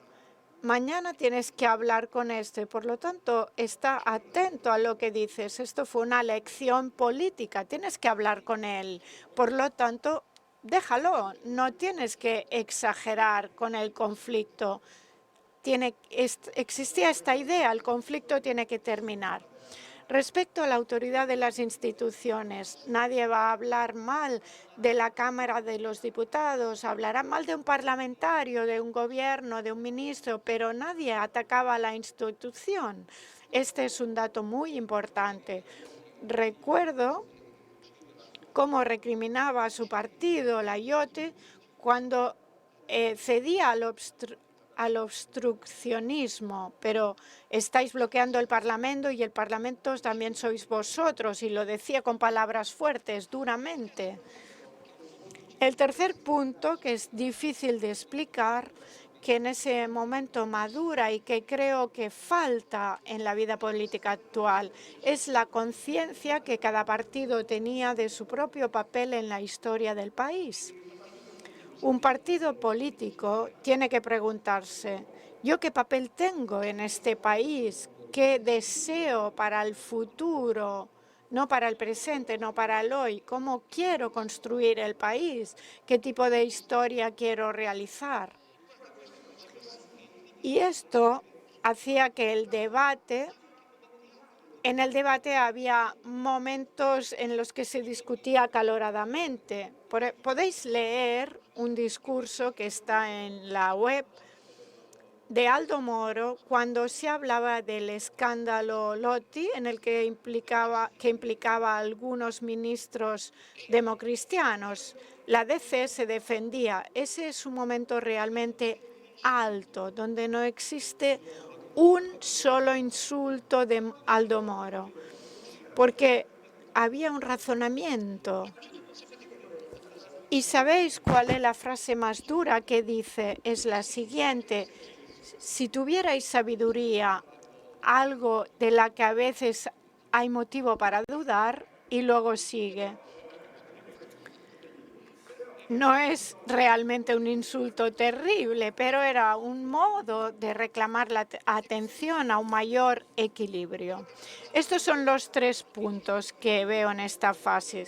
mañana tienes que hablar con este, por lo tanto, está atento a lo que dices. Esto fue una lección política, tienes que hablar con él. Por lo tanto, déjalo, no tienes que exagerar con el conflicto. Existía esta idea, el conflicto tiene que terminar. Respecto a la autoridad de las instituciones, nadie va a hablar mal de la Cámara de los Diputados, hablará mal de un parlamentario, de un gobierno, de un ministro, pero nadie atacaba a la institución. Este es un dato muy importante. Recuerdo cómo recriminaba a su partido, la IOTE, cuando cedía al obstruccionismo, pero estáis bloqueando el Parlamento y el Parlamento también sois vosotros, y lo decía con palabras fuertes, duramente. El tercer punto, que es difícil de explicar, que en ese momento madura y que creo que falta en la vida política actual. Es la conciencia que cada partido tenía de su propio papel en la historia del país. Un partido político tiene que preguntarse, ¿yo qué papel tengo en este país? ¿Qué deseo para el futuro? No para el presente, no para el hoy. ¿Cómo quiero construir el país? ¿Qué tipo de historia quiero realizar? Y esto hacía que en el debate había momentos en los que se discutía acaloradamente. Podéis leer un discurso que está en la web de Aldo Moro cuando se hablaba del escándalo Lotti, en el que implicaba a algunos ministros democristianos. La DC se defendía. Ese es un momento realmente alto, donde no existe un solo insulto de Aldo Moro, porque había un razonamiento. ¿Y sabéis cuál es la frase más dura que dice? Es la siguiente: si tuvierais sabiduría, algo de la que a veces hay motivo para dudar, y luego sigue. No es realmente un insulto terrible, pero era un modo de reclamar la atención a un mayor equilibrio. Estos son los 3 puntos que veo en esta fase.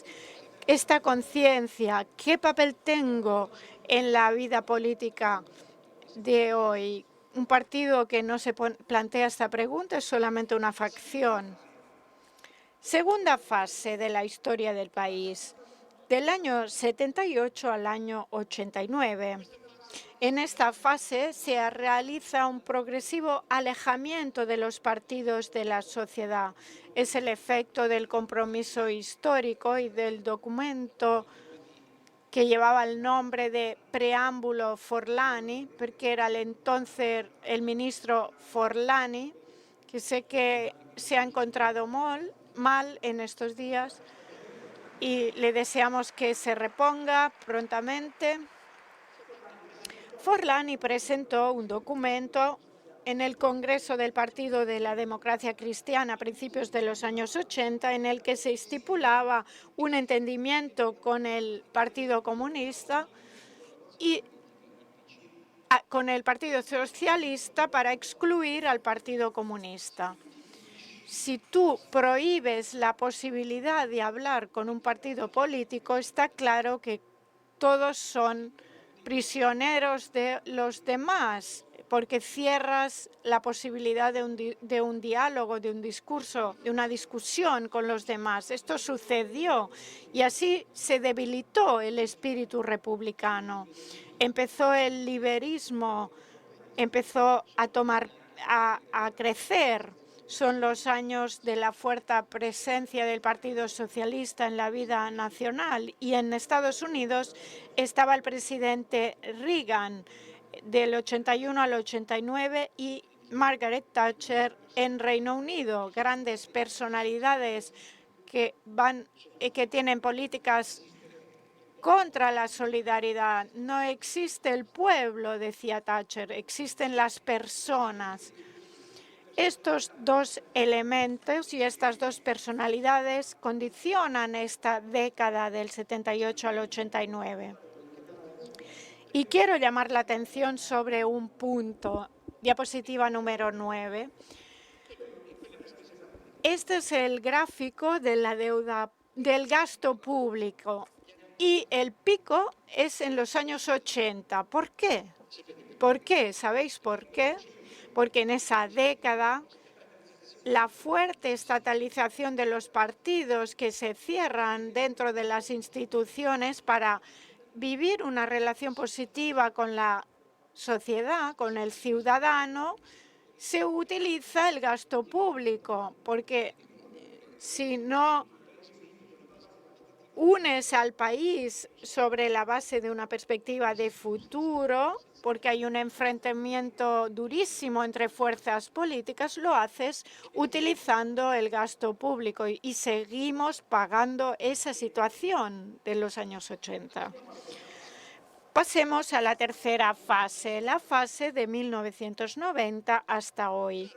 Esta conciencia, ¿qué papel tengo en la vida política de hoy? Un partido que no se plantea esta pregunta es solamente una facción. Segunda fase de la historia del país, del año 78 al año 89. En esta fase se realiza un progresivo alejamiento de los partidos de la sociedad. Es el efecto del compromiso histórico y del documento que llevaba el nombre de Preámbulo Forlani, porque era entonces el ministro Forlani, que sé que se ha encontrado mal en estos días y le deseamos que se reponga prontamente. Forlani presentó un documento en el Congreso del Partido de la Democracia Cristiana a principios de los años 80, en el que se estipulaba un entendimiento con el Partido Comunista y con el Partido Socialista para excluir al Partido Comunista. Si tú prohíbes la posibilidad de hablar con un partido político, está claro que todos son prisioneros de los demás, porque cierras la posibilidad de un diálogo, de un discurso, de una discusión con los demás. Esto sucedió y así se debilitó el espíritu republicano. Empezó el liberismo, empezó a crecer. Son los años de la fuerte presencia del Partido Socialista en la vida nacional. Y en Estados Unidos estaba el presidente Reagan del 81 al 89 y Margaret Thatcher en Reino Unido. Grandes personalidades que tienen políticas contra la solidaridad. No existe el pueblo, decía Thatcher, existen las personas. Estos 2 elementos y estas 2 personalidades condicionan esta década del 78 al 89. Y quiero llamar la atención sobre un punto, diapositiva número 9. Este es el gráfico de la deuda, del gasto público, y el pico es en los años 80. ¿Por qué? ¿Por qué? ¿Sabéis por qué? Porque en esa década la fuerte estatalización de los partidos que se cierran dentro de las instituciones para vivir una relación positiva con la sociedad, con el ciudadano, se utiliza el gasto público, porque si no unes al país sobre la base de una perspectiva de futuro, porque hay un enfrentamiento durísimo entre fuerzas políticas, lo haces utilizando el gasto público y seguimos pagando esa situación de los años 80. Pasemos a la tercera fase, la fase de 1990 hasta hoy.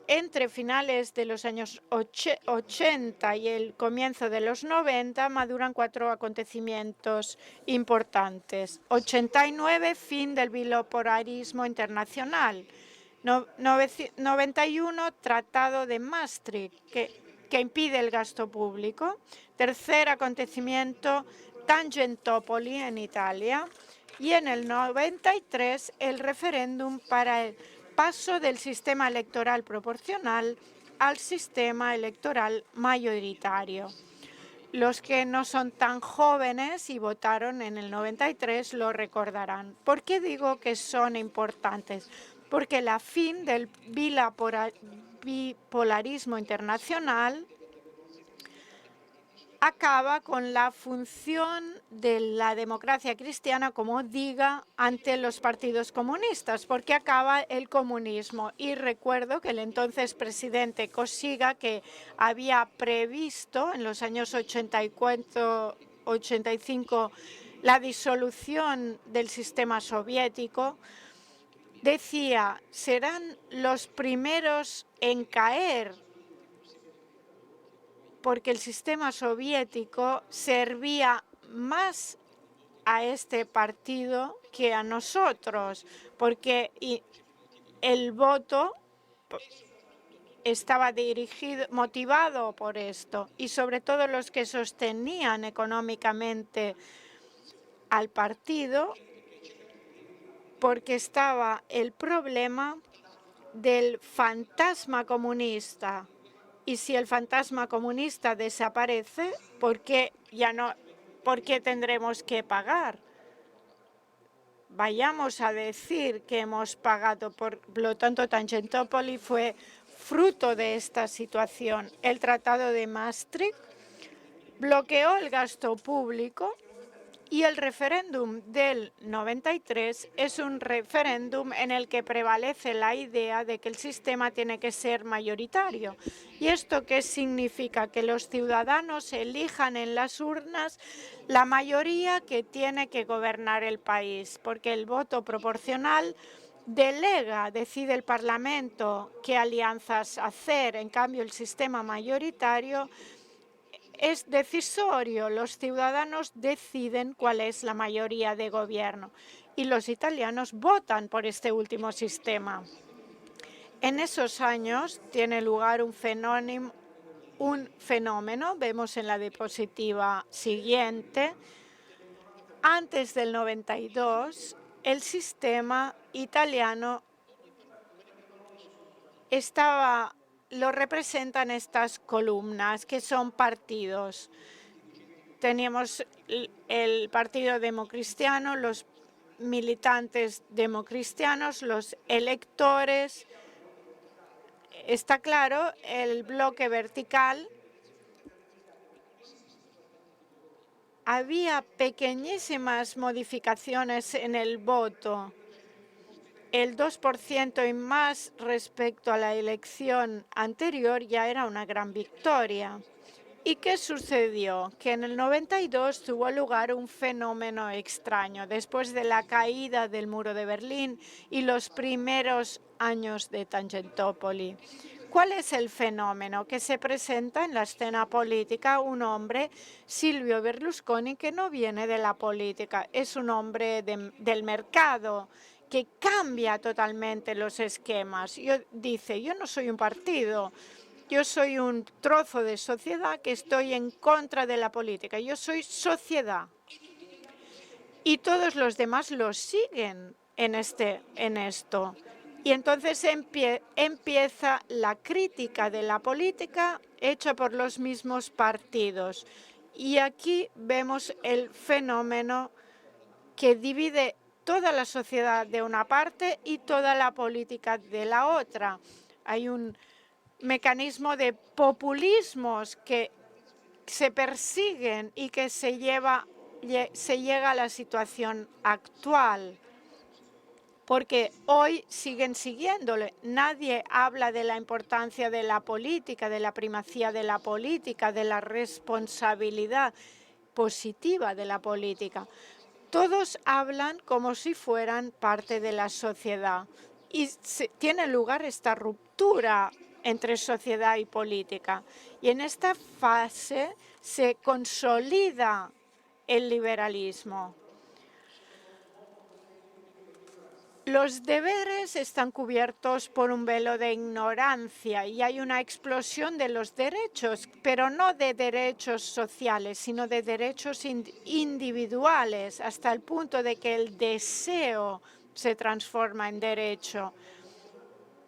Entre finales de los años 80 y el comienzo de los 90 maduran 4 acontecimientos importantes. 89, fin del bipolarismo internacional. 91, Tratado de Maastricht, que impide el gasto público. Tercer acontecimiento, Tangentopoli en Italia. Y en el 93, el referéndum para el paso del sistema electoral proporcional al sistema electoral mayoritario. Los que no son tan jóvenes y votaron en el 93 lo recordarán. ¿Por qué digo que son importantes? Porque la fin del bipolarismo internacional acaba con la función de la democracia cristiana como diga ante los partidos comunistas, porque acaba el comunismo. Y recuerdo que el entonces presidente Cossiga, que había previsto en los años 84, 85 la disolución del sistema soviético, decía, serán los primeros en caer porque el sistema soviético servía más a este partido que a nosotros, porque el voto estaba motivado por esto, y sobre todo los que sostenían económicamente al partido, porque estaba el problema del fantasma comunista. Y si el fantasma comunista desaparece, ¿por qué tendremos que pagar? Vayamos a decir que hemos pagado. Por lo tanto, Tangentopoli fue fruto de esta situación. El Tratado de Maastricht bloqueó el gasto público y el referéndum del 93 es un referéndum en el que prevalece la idea de que el sistema tiene que ser mayoritario. ¿Y esto qué significa? Que los ciudadanos elijan en las urnas la mayoría que tiene que gobernar el país, porque el voto proporcional decide el Parlamento qué alianzas hacer. En cambio, el sistema mayoritario es decisorio. Los ciudadanos deciden cuál es la mayoría de gobierno y los italianos votan por este último sistema. En esos años tiene lugar un fenómeno, vemos en la diapositiva siguiente. Antes del 92, el sistema italiano lo representan estas columnas, que son partidos. Teníamos el Partido Democristiano, los militantes democristianos, los electores. Está claro, el bloque vertical. Había pequeñísimas modificaciones en el voto. El 2% y más respecto a la elección anterior ya era una gran victoria. ¿Y qué sucedió? Que en el 92 tuvo lugar un fenómeno extraño. Después de la caída del muro de Berlín y los primeros años de Tangentopoli. ¿Cuál es el fenómeno? Que se presenta en la escena política un hombre, Silvio Berlusconi, que no viene de la política, es un hombre del mercado, que cambia totalmente los esquemas. Dice, yo no soy un partido, yo soy un trozo de sociedad que estoy en contra de la política, yo soy sociedad. Y todos los demás lo siguen en esto. Y entonces empieza la crítica de la política hecha por los mismos partidos. Y aquí vemos el fenómeno que divide toda la sociedad de una parte y toda la política de la otra. Hay un mecanismo de populismos que se persiguen y que se llega a la situación actual. Porque hoy siguen siguiéndole. Nadie habla de la importancia de la política, de la primacía de la política, de la responsabilidad positiva de la política. Todos hablan como si fueran parte de la sociedad y tiene lugar esta ruptura entre sociedad y política. Y en esta fase se consolida el liberalismo. Los deberes están cubiertos por un velo de ignorancia y hay una explosión de los derechos, pero no de derechos sociales, sino de derechos individuales, hasta el punto de que el deseo se transforma en derecho.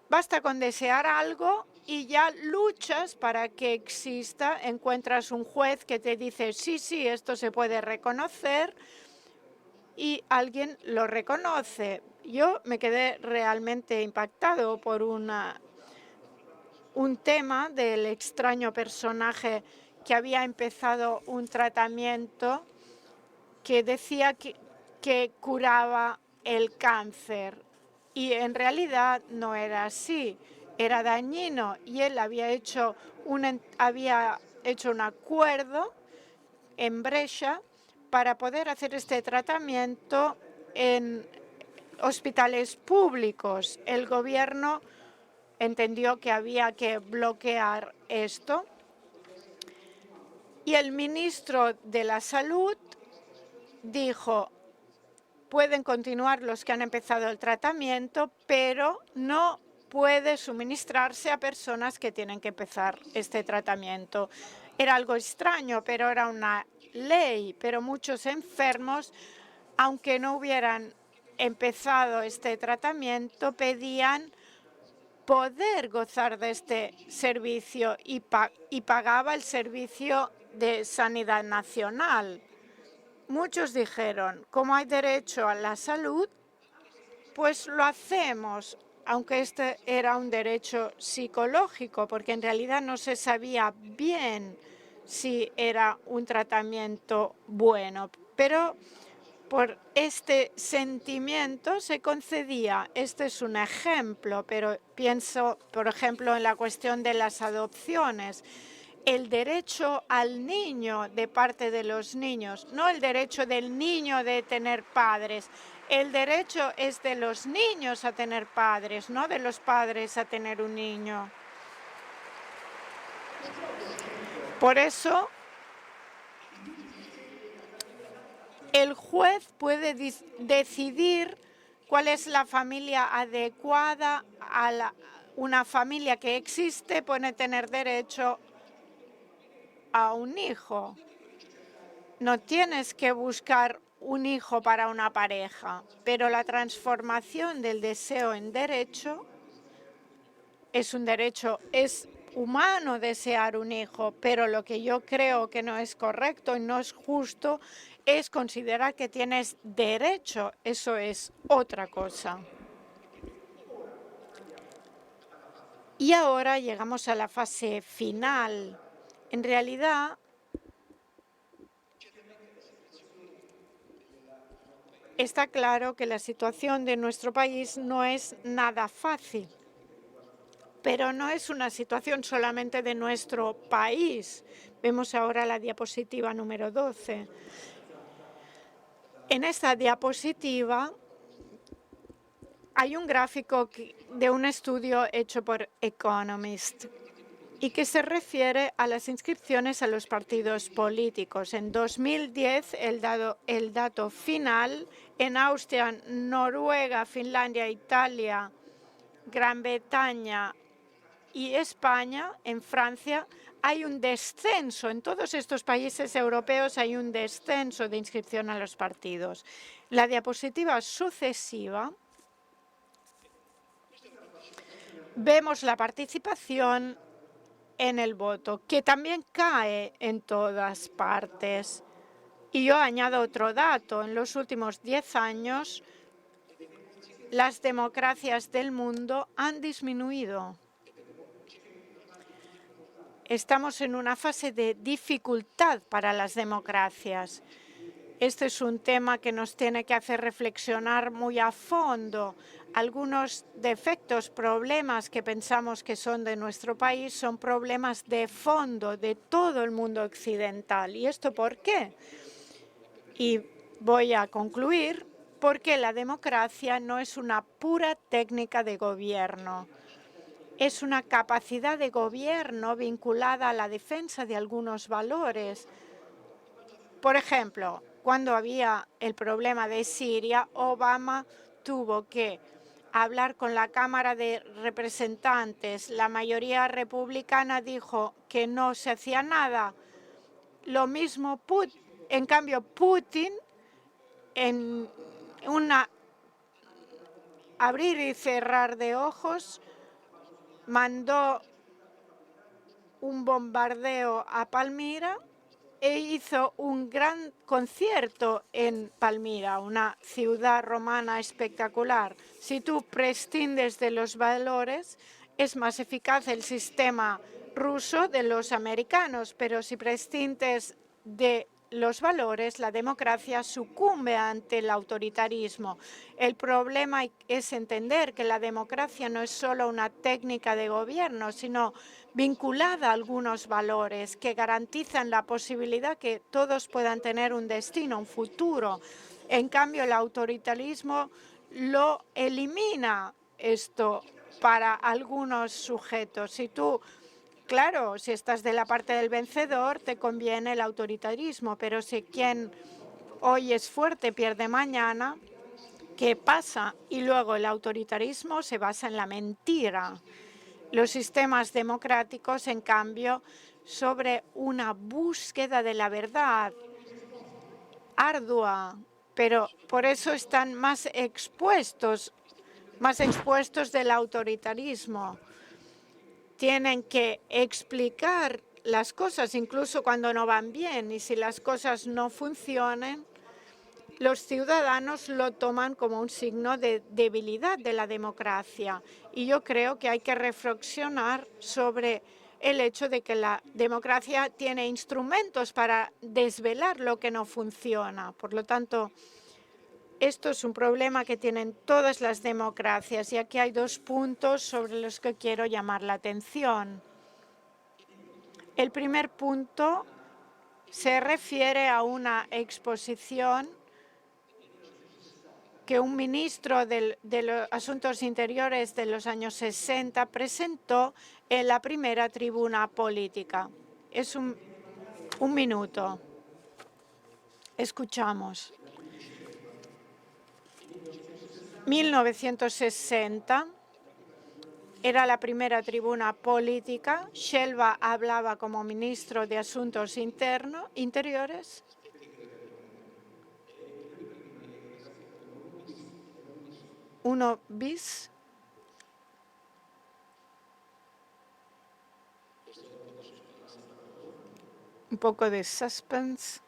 Basta con desear algo y ya luchas para que exista, encuentras un juez que te dice, sí, sí, esto se puede reconocer, y alguien lo reconoce. Yo me quedé realmente impactado por un tema del extraño personaje que había empezado un tratamiento que decía que curaba el cáncer. Y en realidad no era así, era dañino. Y él había hecho un acuerdo en Brescia para poder hacer este tratamiento en hospitales públicos. El gobierno entendió que había que bloquear esto y el ministro de la Salud dijo, pueden continuar los que han empezado el tratamiento, pero no puede suministrarse a personas que tienen que empezar este tratamiento. Era algo extraño, pero era una ley, pero muchos enfermos, aunque no hubieran empezado este tratamiento, pedían poder gozar de este servicio y pagaba el servicio de sanidad nacional. Muchos dijeron, como hay derecho a la salud, pues lo hacemos, aunque este era un derecho psicológico, porque en realidad no se sabía bien si era un tratamiento bueno, pero por este sentimiento se concedía. Este es un ejemplo, pero pienso, por ejemplo, en la cuestión de las adopciones. El derecho al niño de parte de los niños, no el derecho del niño de tener padres. El derecho es de los niños a tener padres, no de los padres a tener un niño. Por eso, el juez puede decidir cuál es la familia adecuada a una familia que existe, puede tener derecho a un hijo. No tienes que buscar un hijo para una pareja, pero la transformación del deseo en derecho es un derecho, es humano desear un hijo, pero lo que yo creo que no es correcto y no es justo es considerar que tienes derecho. Eso es otra cosa. Y ahora llegamos a la fase final. En realidad, está claro que la situación de nuestro país no es nada fácil, pero no es una situación solamente de nuestro país. Vemos ahora la diapositiva número 12. En esta diapositiva hay un gráfico de un estudio hecho por Economist y que se refiere a las inscripciones a los partidos políticos. En 2010, el dato final en Austria, Noruega, Finlandia, Italia, Gran Bretaña y España, en Francia, hay un descenso. En todos estos países europeos hay un descenso de inscripción a los partidos. La diapositiva sucesiva vemos la participación en el voto, que también cae en todas partes. Y yo añado otro dato. En los últimos 10 años, las democracias del mundo han disminuido. Estamos en una fase de dificultad para las democracias. Este es un tema que nos tiene que hacer reflexionar muy a fondo. Algunos defectos, problemas que pensamos que son de nuestro país son problemas de fondo de todo el mundo occidental. ¿Y esto por qué? Y voy a concluir porque la democracia no es una pura técnica de gobierno. Es una capacidad de gobierno vinculada a la defensa de algunos valores. Por ejemplo, cuando había el problema de Siria, Obama tuvo que hablar con la Cámara de Representantes. La mayoría republicana dijo que no se hacía nada. Lo mismo, en cambio, Putin, en una abrir y cerrar de ojos, mandó un bombardeo a Palmira e hizo un gran concierto en Palmira, una ciudad romana espectacular. Si tú prescindes de los valores, es más eficaz el sistema ruso de los americanos, pero si prescindes de los valores, la democracia sucumbe ante el autoritarismo. El problema es entender que la democracia no es solo una técnica de gobierno, sino vinculada a algunos valores que garantizan la posibilidad que todos puedan tener un destino, un futuro. En cambio, el autoritarismo lo elimina esto para algunos sujetos. Claro, si estás de la parte del vencedor, te conviene el autoritarismo, pero si quien hoy es fuerte pierde mañana, ¿qué pasa? Y luego el autoritarismo se basa en la mentira. Los sistemas democráticos, en cambio, sobre una búsqueda de la verdad ardua, pero por eso están más expuestos del autoritarismo. Tienen que explicar las cosas incluso cuando no van bien, y si las cosas no funcionan, los ciudadanos lo toman como un signo de debilidad de la democracia. Y yo creo que hay que reflexionar sobre el hecho de que la democracia tiene instrumentos para desvelar lo que no funciona. Por lo tanto, esto es un problema que tienen todas las democracias, y aquí hay dos puntos sobre los que quiero llamar la atención. El primer punto se refiere a una exposición que un ministro de los Asuntos Interiores de los años 60 presentó en la primera tribuna política. Es un minuto. Escuchamos. 1960 era la primera tribuna política. Shelba hablaba como ministro de Asuntos Interiores. Uno bis. Un poco de suspense.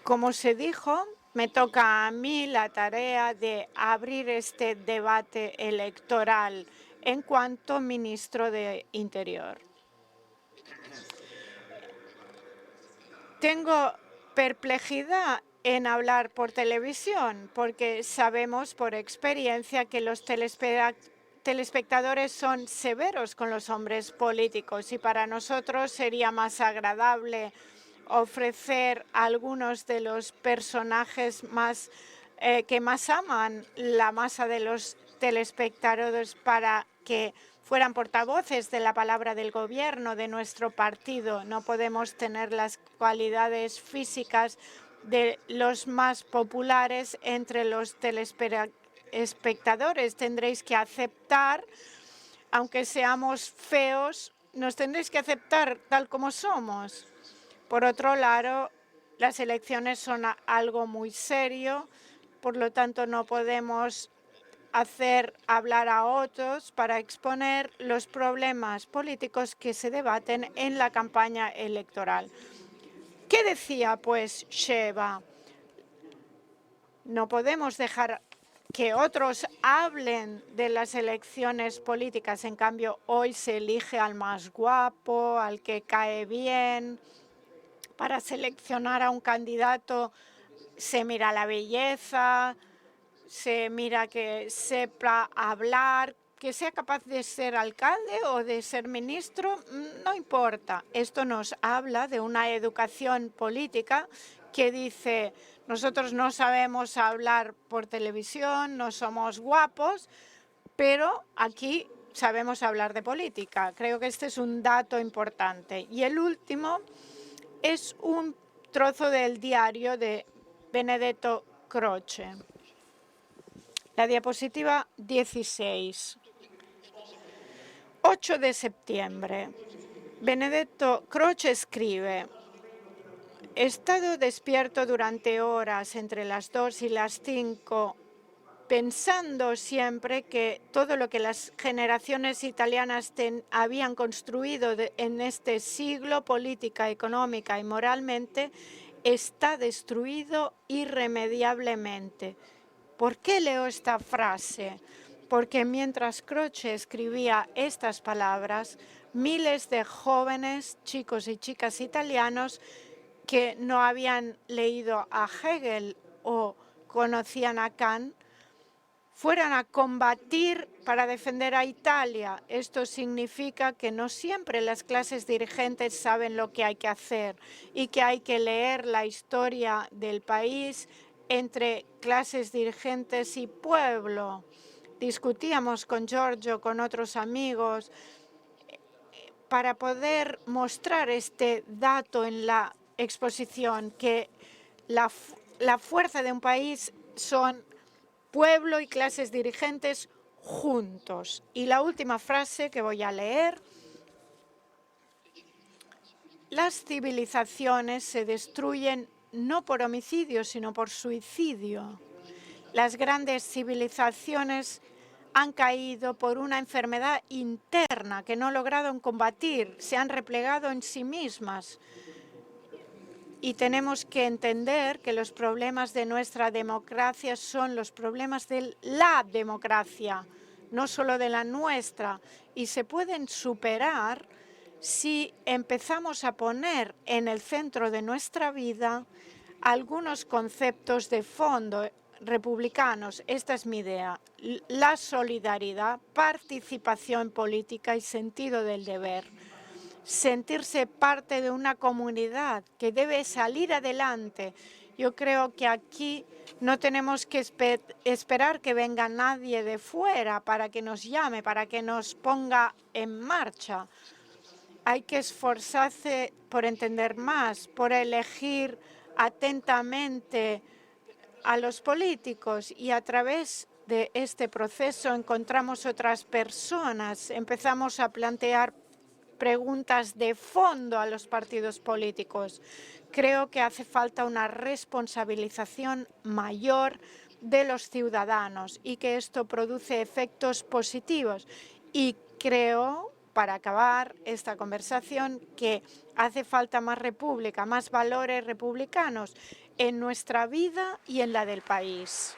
Como se dijo, me toca a mí la tarea de abrir este debate electoral en cuanto ministro de Interior. Tengo perplejidad en hablar por televisión porque sabemos por experiencia que los telespectadores son severos con los hombres políticos, y para nosotros sería más agradable ofrecer a algunos de los personajes que más aman la masa de los telespectadores para que fueran portavoces de la palabra del gobierno de nuestro partido. No podemos tener las cualidades físicas de los más populares entre los telespectadores. Tendréis que aceptar, aunque seamos feos, nos tendréis que aceptar tal como somos. Por otro lado, las elecciones son algo muy serio, por lo tanto no podemos hacer hablar a otros para exponer los problemas políticos que se debaten en la campaña electoral. ¿Qué decía, pues, Sheva? No podemos dejar que otros hablen de las elecciones políticas. En cambio, hoy se elige al más guapo, al que cae bien. Para seleccionar a un candidato se mira la belleza, se mira que sepa hablar, que sea capaz de ser alcalde o de ser ministro, no importa. Esto nos habla de una educación política que dice: nosotros no sabemos hablar por televisión, no somos guapos, pero aquí sabemos hablar de política. Creo que este es un dato importante. Y el último es un trozo del diario de Benedetto Croce. La diapositiva 16. 8 de septiembre. Benedetto Croce escribe: he estado despierto durante horas entre las 2 y las 5, pensando siempre que todo lo que las generaciones italianas habían construido en este siglo, política, económica y moralmente, está destruido irremediablemente. ¿Por qué leo esta frase? Porque mientras Croce escribía estas palabras, miles de jóvenes, chicos y chicas italianos que no habían leído a Hegel o conocían a Kant, fueran a combatir para defender a Italia. Esto significa que no siempre las clases dirigentes saben lo que hay que hacer y que hay que leer la historia del país entre clases dirigentes y pueblo. Discutíamos con Giorgio, con otros amigos, para poder mostrar este dato en la exposición, que la fuerza de un país son pueblo y clases dirigentes juntos. Y la última frase que voy a leer: las civilizaciones se destruyen no por homicidio, sino por suicidio. Las grandes civilizaciones han caído por una enfermedad interna que no lograron combatir, se han replegado en sí mismas. Y tenemos que entender que los problemas de nuestra democracia son los problemas de la democracia, no solo de la nuestra, y se pueden superar si empezamos a poner en el centro de nuestra vida algunos conceptos de fondo republicanos. Esta es mi idea: la solidaridad, participación política y sentido del deber. Sentirse parte de una comunidad que debe salir adelante. Yo creo que aquí no tenemos que esperar que venga nadie de fuera para que nos llame, para que nos ponga en marcha. Hay que esforzarse por entender más, por elegir atentamente a los políticos, y a través de este proceso encontramos otras personas, empezamos a plantear preguntas de fondo a los partidos políticos. Creo que hace falta una responsabilización mayor de los ciudadanos y que esto produce efectos positivos. Y creo, para acabar esta conversación, que hace falta más república, más valores republicanos en nuestra vida y en la del país.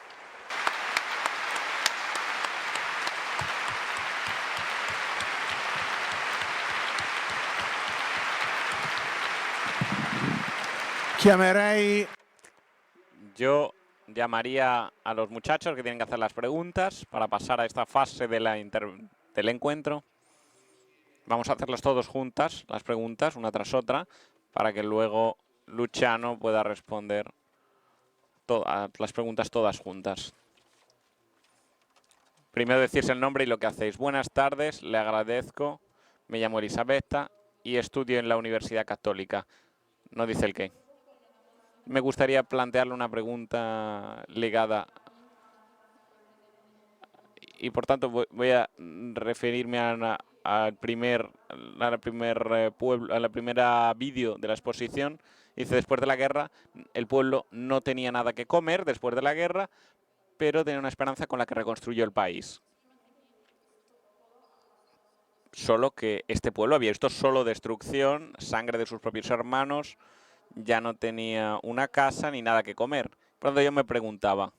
Yo llamaría a los muchachos que tienen que hacer las preguntas para pasar a esta fase del encuentro. Vamos a hacerlas todos juntas, las preguntas, una tras otra, para que luego Luciano pueda responder las preguntas todas juntas. Primero decirse el nombre y lo que hacéis. Buenas tardes, le agradezco. Me llamo Elisabetta y estudio en la Universidad Católica. No dice el qué. Me gustaría plantearle una pregunta ligada y por tanto voy a referirme a la primera vídeo de la exposición. Dice: después de la guerra el pueblo no tenía nada que comer después de la guerra, pero tenía una esperanza con la que reconstruyó el país. Solo que este pueblo había visto solo destrucción, sangre de sus propios hermanos, ya no tenía una casa ni nada que comer. Por lo tanto yo me preguntaba,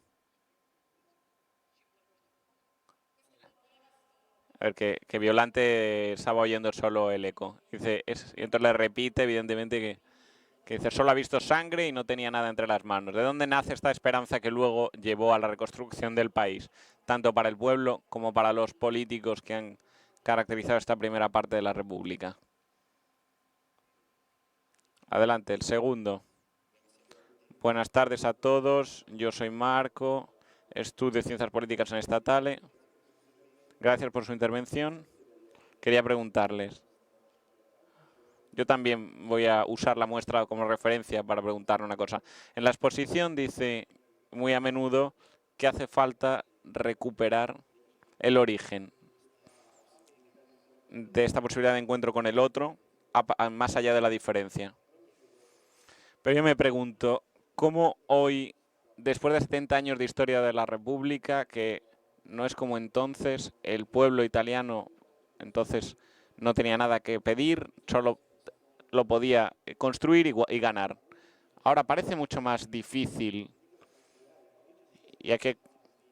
A ver, que Violante estaba oyendo solo el eco. Dice, y entonces le repite, evidentemente, que dice, solo ha visto sangre y no tenía nada entre las manos. ¿De dónde nace esta esperanza que luego llevó a la reconstrucción del país, tanto para el pueblo como para los políticos que han caracterizado esta primera parte de la República? Adelante, el segundo. Buenas tardes a todos, yo soy Marco, estudio Ciencias Políticas en Estatale. Gracias por su intervención. Quería preguntarles. Yo también voy a usar la muestra como referencia para preguntarle una cosa. En la exposición dice muy a menudo que hace falta recuperar el origen de esta posibilidad de encuentro con el otro, más allá de la diferencia. Pero yo me pregunto, ¿cómo hoy, después de 70 años de historia de la República, que no es como entonces, el pueblo italiano entonces no tenía nada que pedir, solo lo podía construir y ganar? Ahora parece mucho más difícil y hay que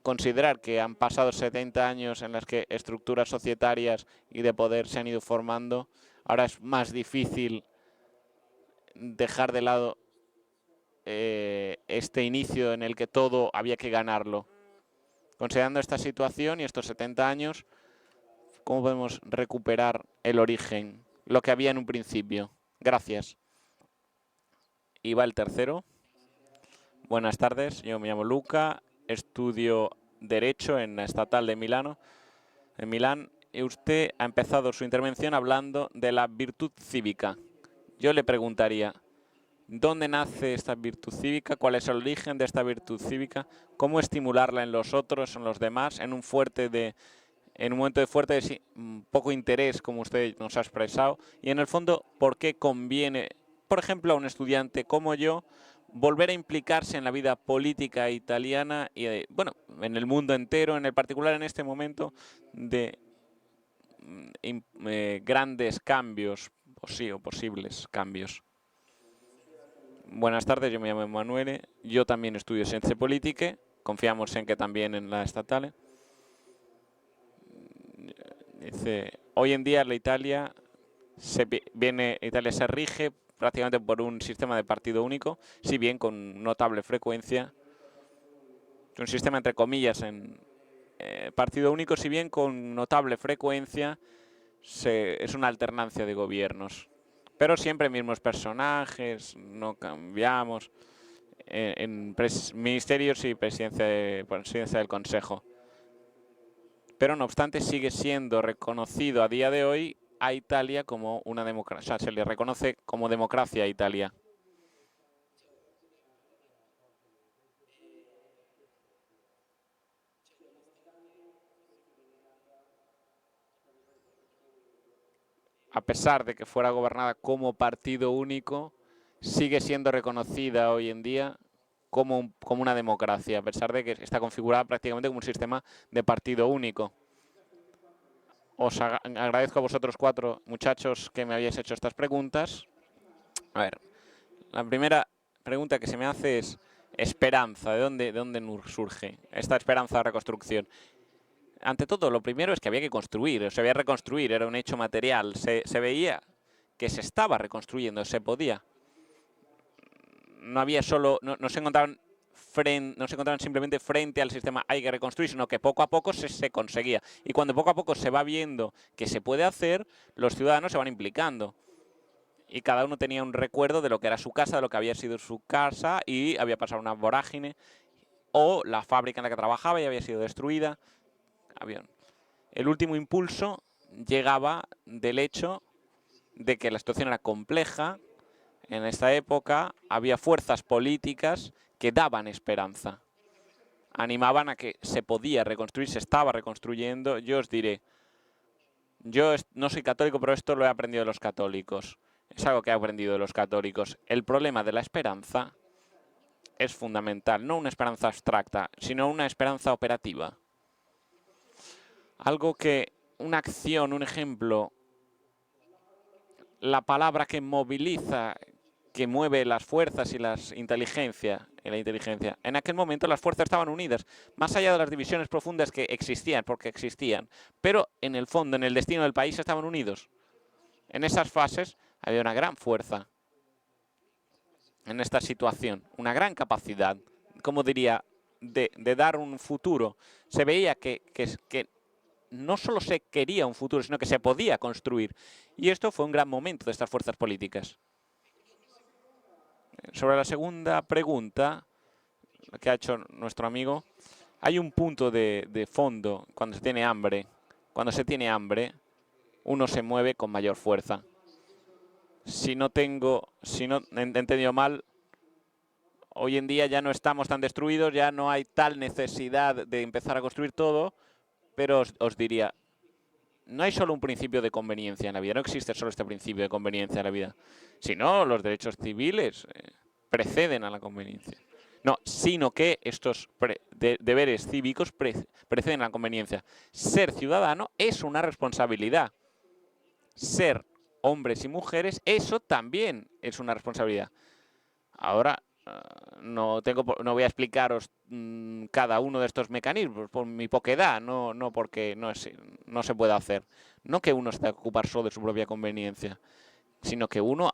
considerar que han pasado 70 años en las que estructuras societarias y de poder se han ido formando. Ahora es más difícil dejar de lado este inicio en el que todo había que ganarlo. Considerando esta situación y estos 70 años, ¿cómo podemos recuperar el origen, lo que había en un principio? Gracias. Y va el tercero. Buenas tardes, yo me llamo Luca, estudio Derecho en la Estatal de Milán. Y usted ha empezado su intervención hablando de la virtud cívica. Yo le preguntaría, ¿dónde nace esta virtud cívica? ¿Cuál es el origen de esta virtud cívica? ¿Cómo estimularla en los otros, en los demás, en un momento de fuerte poco interés, como usted nos ha expresado? Y en el fondo, ¿por qué conviene, por ejemplo, a un estudiante como yo, volver a implicarse en la vida política italiana y, bueno, en el mundo entero, en el particular en este momento de grandes cambios, o posibles cambios? Buenas tardes, yo me llamo Emanuele, yo también estudio Scienze Politiche, confiamos en que también en la Statale. Dice, hoy en día Italia se rige prácticamente por un sistema de partido único, si bien con notable frecuencia, un sistema entre comillas en partido único, si bien con notable frecuencia es una alternancia de gobiernos. Pero siempre mismos personajes, no cambiamos en ministerios y presidencia del Consejo. Pero no obstante sigue siendo reconocido a día de hoy a Italia como una democracia, o sea, se le reconoce como democracia a Italia. A pesar de que fuera gobernada como partido único, sigue siendo reconocida hoy en día como una democracia, a pesar de que está configurada prácticamente como un sistema de partido único. Os agradezco a vosotros 4 muchachos que me habéis hecho estas preguntas. A ver, la primera pregunta que se me hace es esperanza. ¿De dónde surge esta esperanza de reconstrucción? Ante todo, lo primero es que había que construir, se había que reconstruir, era un hecho material. Se veía que se estaba reconstruyendo, se podía. No había solo, no se encontraban simplemente frente al sistema hay que reconstruir, sino que poco a poco se conseguía. Y cuando poco a poco se va viendo que se puede hacer, los ciudadanos se van implicando. Y cada uno tenía un recuerdo de lo que era su casa, de lo que había sido su casa y había pasado una vorágine. O la fábrica en la que trabajaba ya había sido destruida. El último impulso llegaba del hecho de que la situación era compleja. En esta época había fuerzas políticas que daban esperanza, animaban a que se podía reconstruir, se estaba reconstruyendo. Yo os diré, yo no soy católico, pero esto lo he aprendido de los católicos. Es algo que he aprendido de los católicos. El problema de la esperanza es fundamental, no una esperanza abstracta, sino una esperanza operativa. Algo que, una acción, un ejemplo, la palabra que moviliza, que mueve las fuerzas y la inteligencia. En aquel momento las fuerzas estaban unidas, más allá de las divisiones profundas que existían, porque existían, pero en el fondo, en el destino del país estaban unidos. En esas fases había una gran fuerza en esta situación, una gran capacidad, como diría, de dar un futuro. Se veía que no solo se quería un futuro, sino que se podía construir. Y esto fue un gran momento de estas fuerzas políticas. Sobre la segunda pregunta que ha hecho nuestro amigo, hay un punto de fondo cuando se tiene hambre. Cuando se tiene hambre, uno se mueve con mayor fuerza. Si no he entendido mal, hoy en día ya no estamos tan destruidos, ya no hay tal necesidad de empezar a construir todo, pero os diría, no hay solo un principio de conveniencia en la vida, no existe solo este principio de conveniencia en la vida, sino los derechos civiles preceden a la conveniencia. No, sino que estos deberes cívicos preceden a la conveniencia. Ser ciudadano es una responsabilidad. Ser hombres y mujeres, eso también es una responsabilidad. Ahora, no voy a explicaros cada uno de estos mecanismos por mi poquedad, no porque no se pueda hacer. No que uno esté a ocupar solo de su propia conveniencia, sino que uno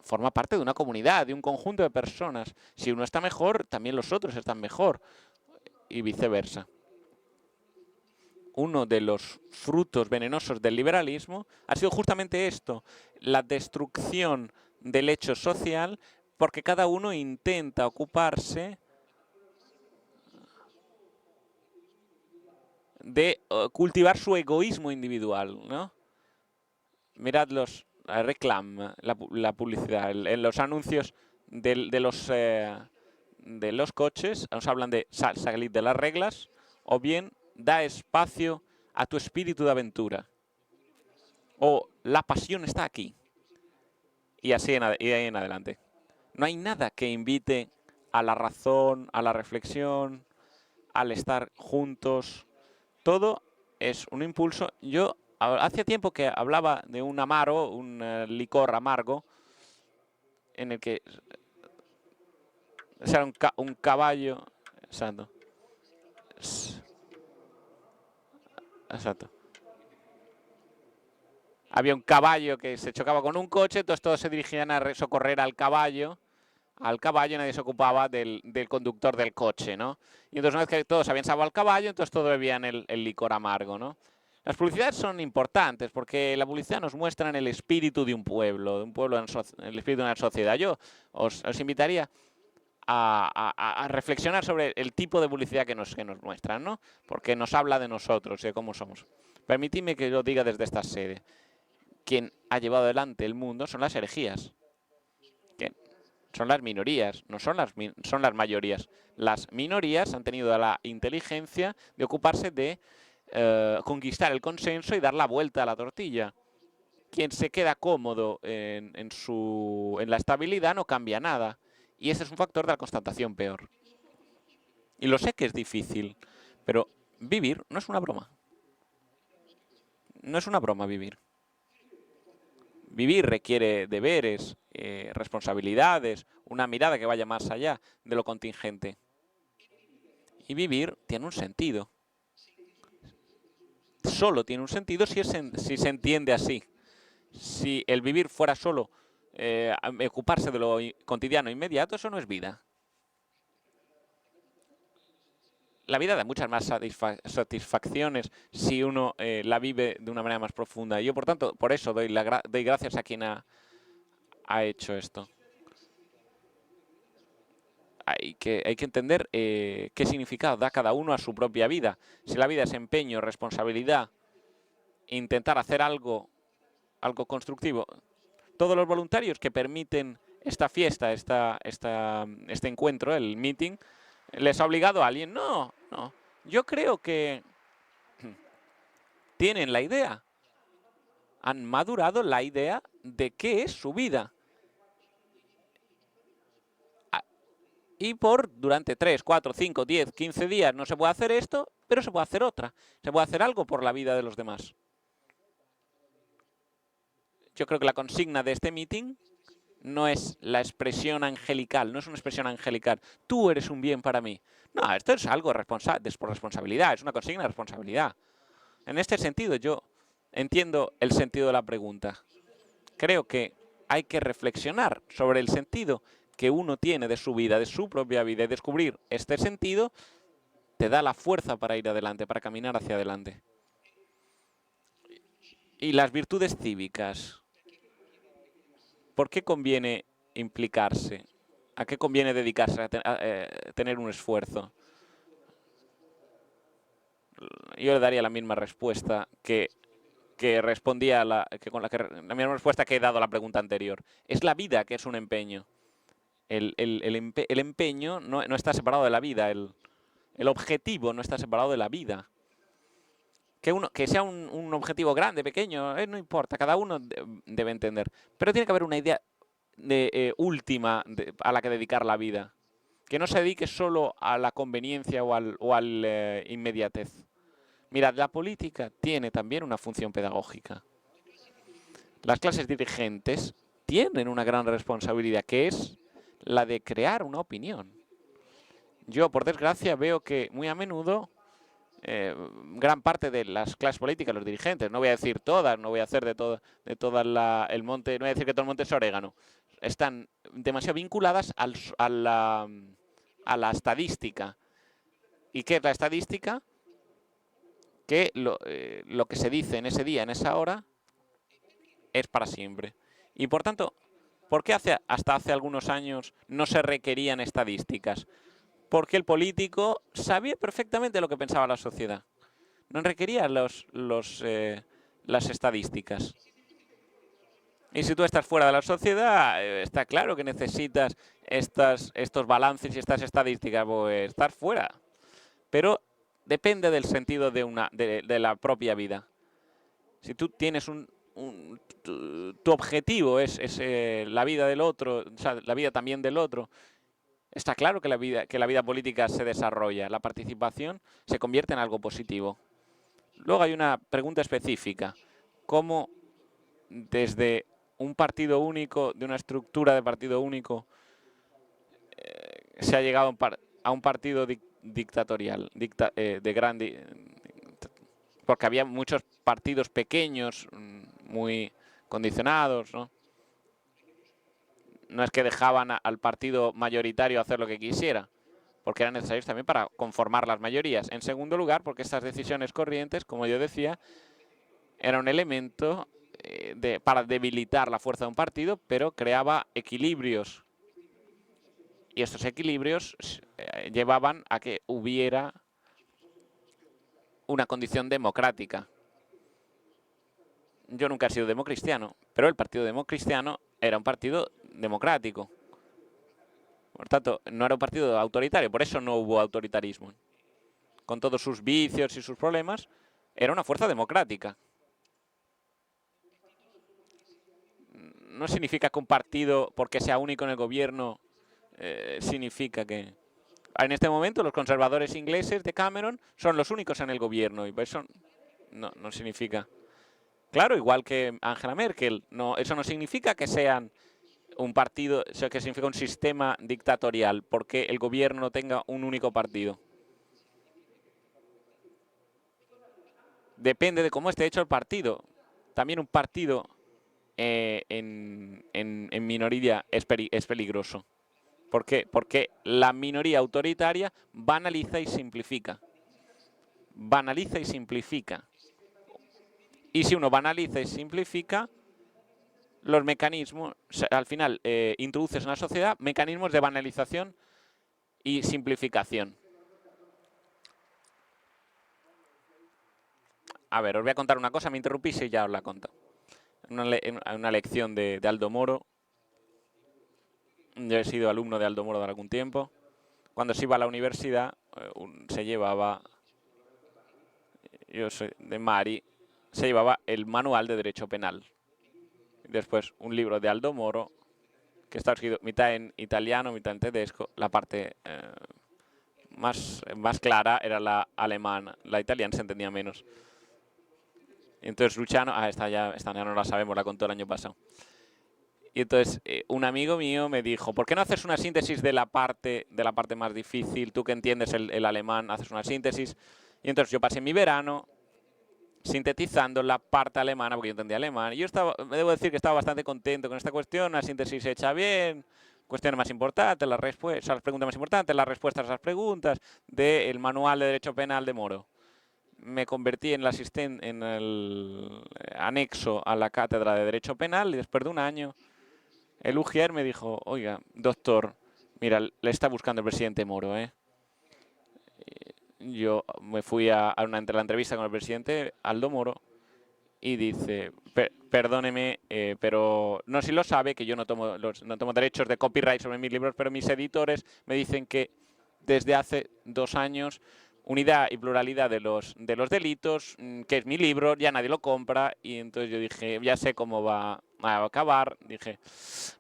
forma parte de una comunidad, de un conjunto de personas. Si uno está mejor, también los otros están mejor, y viceversa. Uno de los frutos venenosos del liberalismo ha sido justamente esto, la destrucción del hecho social, porque cada uno intenta ocuparse de cultivar su egoísmo individual, ¿no? Mirad la la publicidad, en los anuncios de los coches, nos hablan de salir de las reglas, o bien da espacio a tu espíritu de aventura. O la pasión está aquí. Y así y de ahí en adelante. No hay nada que invite a la razón, a la reflexión, al estar juntos. Todo es un impulso. Yo hacía tiempo que hablaba de un amaro, un licor amargo, en el que era un caballo. Exacto. Exacto. Había un caballo que se chocaba con un coche, entonces todos se dirigían a socorrer al caballo. Nadie se ocupaba del conductor del coche, ¿no? Y entonces una vez que todos habían salvado al caballo, entonces todos bebían el licor amargo, ¿no? Las publicidades son importantes porque la publicidad nos muestra el espíritu de un pueblo, el espíritu de una sociedad. Yo os invitaría a reflexionar sobre el tipo de publicidad que nos muestran, ¿no? Porque nos habla de nosotros y de cómo somos. Permitidme que lo diga desde esta sede. Quien ha llevado adelante el mundo son las herejías. Son las minorías, no son las mayorías. Las minorías han tenido la inteligencia de ocuparse de conquistar el consenso y dar la vuelta a la tortilla. Quien se queda cómodo en la estabilidad no cambia nada. Y ese es un factor de la constatación peor. Y lo sé que es difícil, pero vivir no es una broma. No es una broma vivir. Vivir requiere deberes, responsabilidades, una mirada que vaya más allá de lo contingente. Y vivir tiene un sentido. Solo tiene un sentido si se entiende así. Si el vivir fuera solo ocuparse de lo cotidiano inmediato, eso no es vida. La vida da muchas más satisfacciones si uno la vive de una manera más profunda. Yo, por tanto, por eso doy gracias a quien ha hecho esto. Hay que entender qué significado da cada uno a su propia vida. Si la vida es empeño, responsabilidad, intentar hacer algo constructivo. Todos los voluntarios que permiten esta fiesta, este encuentro, el meeting, ¿les ha obligado a alguien? No. Yo creo que tienen la idea. Han madurado la idea de qué es su vida. Y durante 3, 4, 5, 10, 15 días no se puede hacer esto, pero se puede hacer otra. Se puede hacer algo por la vida de los demás. Yo creo que la consigna de este meeting no es la expresión angelical, no es una expresión angelical. Tú eres un bien para mí. No, esto es algo por responsabilidad, es una consigna de responsabilidad. En este sentido, yo entiendo el sentido de la pregunta. Creo que hay que reflexionar sobre el sentido que uno tiene de su vida, de su propia vida, y descubrir este sentido te da la fuerza para ir adelante, para caminar hacia adelante. Y las virtudes cívicas, ¿por qué conviene implicarse? ¿A qué conviene dedicarse a tener un esfuerzo? Yo le daría la misma respuesta que respondía la misma respuesta que he dado a la pregunta anterior. Es la vida que es un empeño. El empeño no está separado de la vida. El objetivo no está separado de la vida. Que sea un objetivo grande, pequeño, no importa. Cada uno debe entender. Pero tiene que haber una idea última a la que dedicar la vida. Que no se dedique solo a la conveniencia o al inmediatez. Mirad, la política tiene también una función pedagógica. Las clases dirigentes tienen una gran responsabilidad, que es la de crear una opinión. Yo, por desgracia, veo que muy a menudo gran parte de las clases políticas, los dirigentes, no voy a decir todas, no voy a hacer de todo el monte, no voy a decir que todo el monte es orégano, están demasiado vinculadas a la estadística. ¿Y qué es la estadística? Que lo que se dice en ese día, en esa hora, es para siempre. Y por tanto, ¿por qué hasta hace algunos años no se requerían estadísticas? Porque el político sabía perfectamente lo que pensaba la sociedad. No requería las estadísticas. Y si tú estás fuera de la sociedad, está claro que necesitas estos balances y estas estadísticas, pues estar fuera. Pero depende del sentido de la propia vida. Si tú tienes tu objetivo es la vida del otro, o sea, la vida también del otro, está claro que la vida política se desarrolla, la participación se convierte en algo positivo. Luego hay una pregunta específica. ¿Cómo desde un partido único, de una estructura de partido único, se ha llegado a un partido dictatorial, porque había muchos partidos pequeños, muy condicionados, ¿no? No es que dejaban al partido mayoritario hacer lo que quisiera, porque eran necesarios también para conformar las mayorías. En segundo lugar, porque estas decisiones corrientes, como yo decía, era un elemento para debilitar la fuerza de un partido, pero creaba equilibrios. Y estos equilibrios llevaban a que hubiera una condición democrática. Yo nunca he sido democristiano, pero el Partido Democristiano era un partido democrático. Por tanto, no era un partido autoritario, por eso no hubo autoritarismo. Con todos sus vicios y sus problemas, era una fuerza democrática. No significa que un partido, porque sea único en el gobierno, significa que... En este momento, los conservadores ingleses de Cameron son los únicos en el gobierno, y por eso no significa... Claro, igual que Angela Merkel, eso no significa que sean un partido, eso que significa un sistema dictatorial, porque el gobierno no tenga un único partido. Depende de cómo esté hecho el partido. También un partido en minoría es peligroso. ¿Por qué? Porque la minoría autoritaria banaliza y simplifica. Banaliza y simplifica. Y si uno banaliza y simplifica, los mecanismos, al final introduces en la sociedad mecanismos de banalización y simplificación. A ver, os voy a contar una cosa, me interrumpís y ya os la conto. Una lección de Aldo Moro. Yo he sido alumno de Aldo Moro de algún tiempo. Cuando se iba a la universidad, se llevaba, yo soy de Mari, se llevaba el manual de Derecho Penal. Después un libro de Aldo Moro, que está escrito mitad en italiano, mitad en tedesco. La parte más clara era la alemana, la italiana se entendía menos. Entonces Luciano, esta ya no la sabemos, la contó el año pasado. Y entonces un amigo mío me dijo, ¿por qué no haces una síntesis de la parte más difícil? Tú que entiendes el alemán, haces una síntesis. Y entonces yo pasé mi verano sintetizando la parte alemana, porque yo entendía alemán. Y yo me debo decir que estaba bastante contento con esta cuestión, una síntesis hecha bien, cuestiones más importantes, las preguntas más importantes, las respuestas a las preguntas del manual de Derecho Penal de Moro. Me convertí en en el anexo a la cátedra de Derecho Penal y después de un año el Ujier me dijo, oiga, doctor, mira, le está buscando el presidente Moro, ¿eh? Yo me fui a la entrevista con el presidente, Aldo Moro, y dice, perdóneme, pero no sé si lo sabe, que yo no tomo derechos de copyright sobre mis libros, pero mis editores me dicen que desde hace 2 años Unidad y Pluralidad de los Delitos, que es mi libro, ya nadie lo compra, y entonces yo dije, ya sé cómo va a acabar. Dije,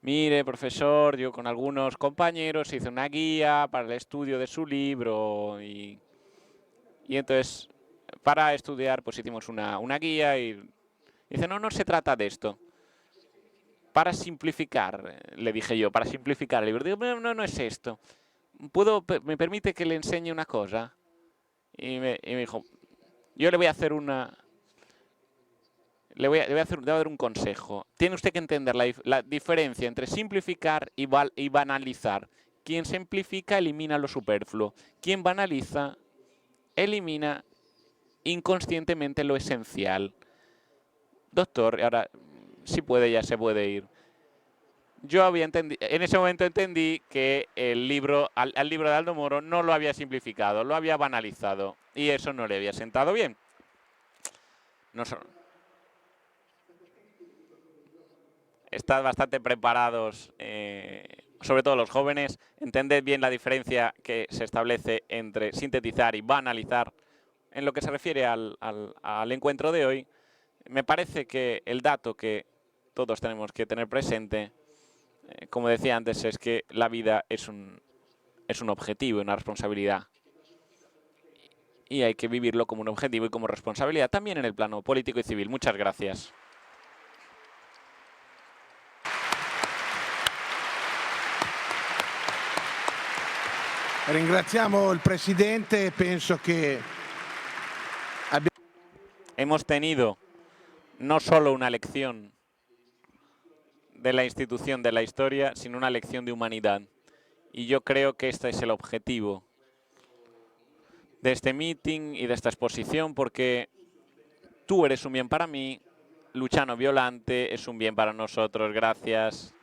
mire, profesor, yo con algunos compañeros hice una guía para el estudio de su libro, y entonces para estudiar pues hicimos una guía y dice, no se trata de esto. Para simplificar, le dije yo, para simplificar el libro. Digo, no es esto. ¿Me permite que le enseñe una cosa? Y me dijo, yo le voy a hacer le voy a dar un consejo. Tiene usted que entender la diferencia entre simplificar y banalizar. Quien simplifica elimina lo superfluo. Quien banaliza elimina inconscientemente lo esencial. Doctor, ahora si puede ya se puede ir. Yo en ese momento entendí que el libro, al libro de Aldo Moro no lo había simplificado, lo había banalizado. Y eso no le había sentado bien. Estad bastante preparados, sobre todo los jóvenes. Entended bien la diferencia que se establece entre sintetizar y banalizar. En lo que se refiere al encuentro de hoy, me parece que el dato que todos tenemos que tener presente, como decía antes, es que la vida es un objetivo, una responsabilidad. Y hay que vivirlo como un objetivo y como responsabilidad, también en el plano político y civil. Muchas gracias. Ringraziamo il Presidente, penso que... Hemos tenido no solo una lección de la institución de la historia, sino una lección de humanidad. Y yo creo que este es el objetivo de este meeting y de esta exposición, porque tú eres un bien para mí, Luciano Violante es un bien para nosotros. Gracias.